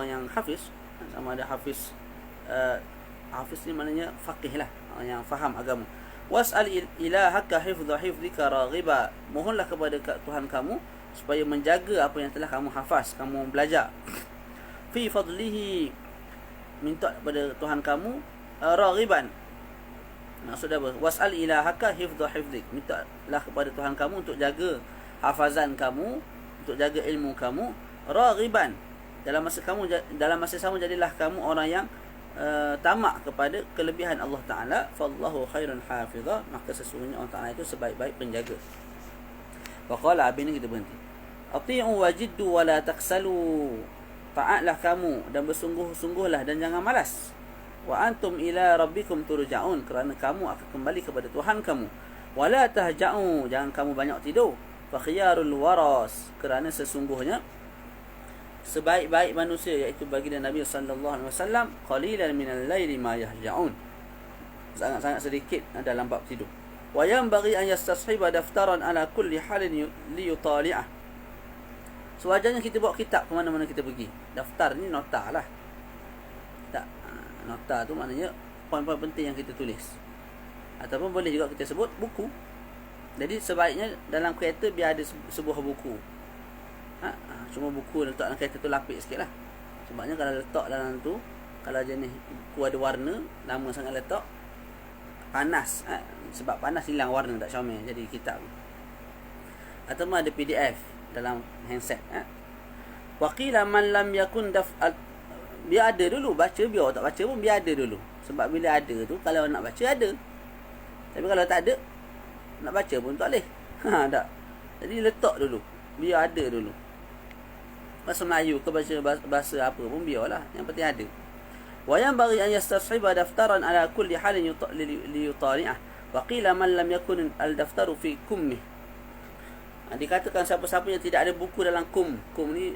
S1: yang hafiz, sama ada hafiz, hafiz ni maknanya faqih lah, orang yang faham agama. Was'al ilahaka hifdha hifdhika raghiba. Mohonlah kepada Tuhan kamu supaya menjaga apa yang telah kamu hafaz, kamu belajar. Fi fadlihi, minta kepada Tuhan kamu raghiban. Maksudnya apa? Was'al ilahaka hifdha hifdhik. Mintalah kepada Tuhan kamu untuk jaga hafazan kamu, untuk jaga ilmu kamu. Raghiban, dalam masa sama jadilah kamu orang yang tamak kepada kelebihan Allah Ta'ala. Fallahu khairun hafidha. Maka sesungguhnya Allah Ta'ala itu sebaik-baik penjaga. Waqala, habis ni kita berhenti. Ati'u wajiddu wa la taksalu. Taatlah kamu dan bersungguh-sungguhlah dan jangan malas. Wa antum ila rabbikum turja'un. Kerana kamu akan kembali kepada Tuhan kamu. Wa la tahja'u. Jangan kamu banyak tidur. Fa khiyarul waras. Kerana sesungguhnya sebaik-baik manusia, iaitu baginda Nabi sallallahu alaihi wasallam, qalilan minal laili ma yahja'un. Sangat-sangat sedikit dalam bab tidur. Wa yanbaghi an yastashiba daftaran ala kulli halin liyutali'ah. Sewajarnya kita bawa kitab ke mana-mana kita pergi. Daftar ni nota lah. Tak, nota tu maknanya poin-poin penting yang kita tulis. Ataupun boleh juga kita sebut buku. Jadi sebaiknya dalam kereta biar ada sebuah buku. Cuma buku letak dalam kereta tu lapik sikit lah. Sebabnya kalau letak dalam tu, kalau jenis buku ada warna, lama sangat letak, panas. Sebab panas hilang warna, tak comel jadi kitab. Atau ada PDF dalam handset. Waqila man lam yakun biar ada dulu, baca biar tak baca pun biar ada dulu. Sebab bila ada tu, kalau nak baca ada. Tapi kalau tak ada, nak baca pun tak boleh. Tak. Jadi letak dulu, biar ada dulu. Bahasa Melayu ke bahasa apa pun biarlah, yang penting ada. Wa yanbaghi an yastashiba daftaran ala kulli halin liyutali'ah. Wa qila man lam yakun al-daftaru fi kummih. Dikatakan siapa-siapa yang tidak ada buku dalam kum. Kum ni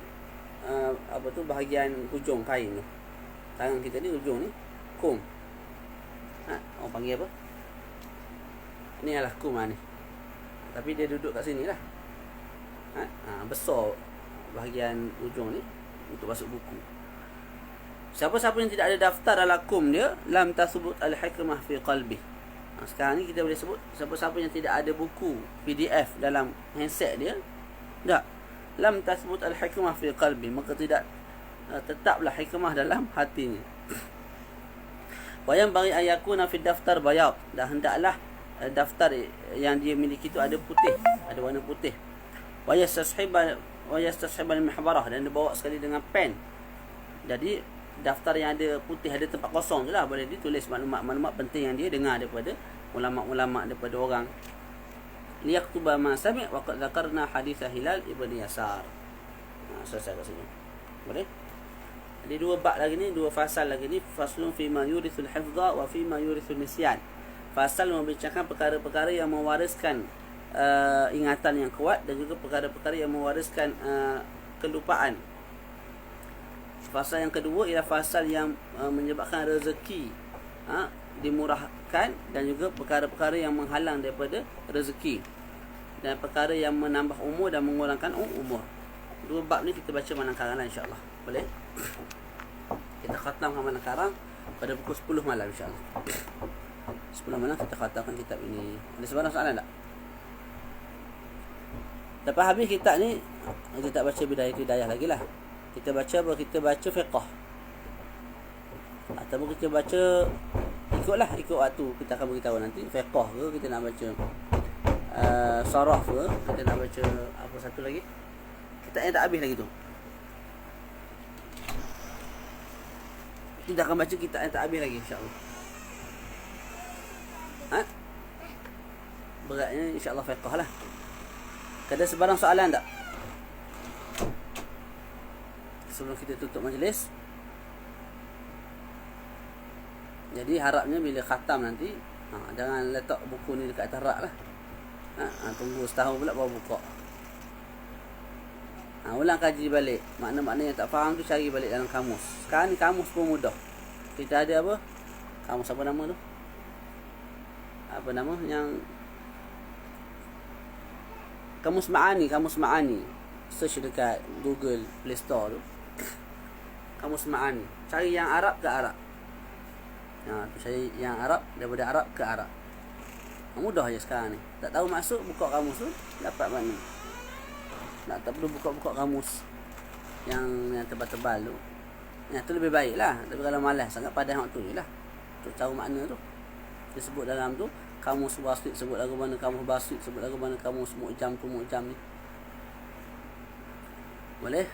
S1: apa tu, bahagian hujung kain tu. Tangan kita ni hujung ni kum. Orang panggil apa? Ni adalah kum ni. Tapi dia duduk kat sini lah. Besar bahagian ujung ni untuk masuk buku. Siapa-siapa yang tidak ada daftar dalam kum dia, lam tasbut al-hikmah fi qalbi. Sekarang ni kita boleh sebut siapa-siapa yang tidak ada buku PDF dalam handset dia, tak, lam tasbut al-hikmah fi qalbi, maka tidak tetaplah hikmah dalam hatinya. Wa yanbaghi an yakuna fi daftar bayad, dan hendaklah daftar yang dia miliki itu ada putih, ada warna putih. Wa yastashib al-mihbarah, dan dia bawa sekali dengan pen. Jadi daftar yang ada putih, ada tempat kosong je lah, boleh ditulis maklumat-maklumat penting yang dia dengar daripada ulama-ulama, daripada orang. Liyaktuba ma sami' wa qad dzakarna hadits Hilal ibn Yasar. Selesai kat sini. Boleh? Jadi dua bab lagi ni, dua fasal lagi ni. Faslun fi ma yurithul hifdha wa fi ma yurithul nisyan. Fasal membincangkan perkara-perkara yang mewariskan ingatan yang kuat, dan juga perkara-perkara yang mewariskan kelupaan. Fasal yang kedua ialah fasal yang menyebabkan rezeki dimurahkan, dan juga perkara-perkara yang menghalang daripada rezeki, dan perkara yang menambah umur dan mengurangkan umur. Dua bab ni kita baca manang-karang lah, insya-Allah. Boleh? Kita khatamkan manang-karang pada pukul 10 malam, insya-Allah. 10 malam kita khatamkan kitab ini. Ada sebarang soalan tak? Lepas habis kitab ni, kita tak baca bidayah lagi lah. Kita baca apa? Kita baca fiqh. Ataupun kita baca ikut waktu. Kita akan beritahu nanti fiqh ke kita nak baca saraf ke, kita nak baca apa satu lagi. Kita tak habis lagi tu. Kita akan baca kitab yang tak habis lagi, insya-Allah. Beratnya insya-Allah fiqh lah. Ada sebarang soalan tak sebelum kita tutup majlis? Jadi harapnya bila khatam nanti, jangan letak buku ni dekat atas rak lah. Tunggu setahun pula baru buka. Ulang kaji balik. Makna-makna yang tak faham tu cari balik dalam kamus. Sekarang ni kamus pun mudah. Kita ada apa? Kamus apa nama tu? Apa nama yang Kamus Ma'ani. Search dekat Google Play Store tu. Kamus Ma'ani. Cari yang Arab ke Arab. Cari yang Arab, daripada Arab ke Arab. Mudah je sekarang ni. Tak tahu maksud, buka kamus tu, dapat makna. Tak perlu buka-buka kamus yang tebal-tebal tu. Yang tu lebih baik lah. Tapi kalau malas sangat, padan waktu je lah untuk tahu makna tu. Dia sebut dalam tu kamus basit, sebut lagu mana kamus basit, sebut lagu mana kamus mu'jam tu mu'jam ni. Boleh?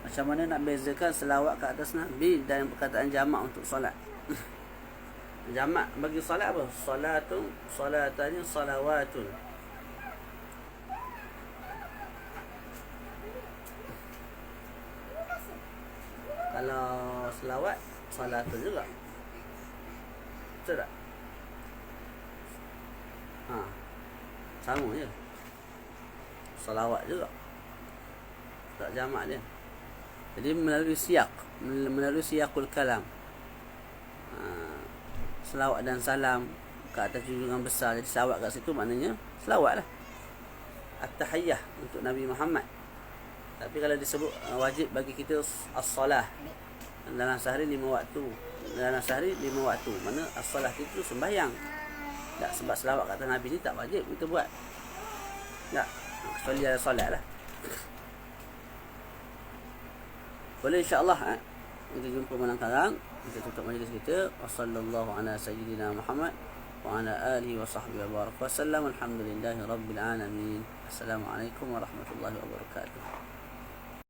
S1: Macam mana nak bezakan selawat ke atas Nabi dan perkataan jamak untuk solat? Jamak bagi solat apa? Salatanya salawatun. Kalau selawat, salatun juga. Betul tak? Sama je. Salawat juga. Tak jamak dia. Jadi melalui siyaqul kalam. Selawat dan salam ke atas junjungan besar. Jadi selawat kat situ maknanya selawat lah. At-tahiyyah untuk Nabi Muhammad. Tapi kalau disebut wajib bagi kita as-salah dalam sehari 5 waktu. Dalam sehari 5 waktu. Mana as-salah itu sembahyang. Tak, sebab selawat kat atas Nabi ni tak wajib kita buat. Tak, kecuali ada solat lah. Boleh, insya-Allah. Kita jumpa malam karang. Kita tutup majlis kita. Wassallallahu ala sayyidina Muhammad wa ala alihi wa sahbihi wa baraka wasallam. Alhamdulillahi rabbil alamin. Assalamualaikum warahmatullahi wabarakatuh.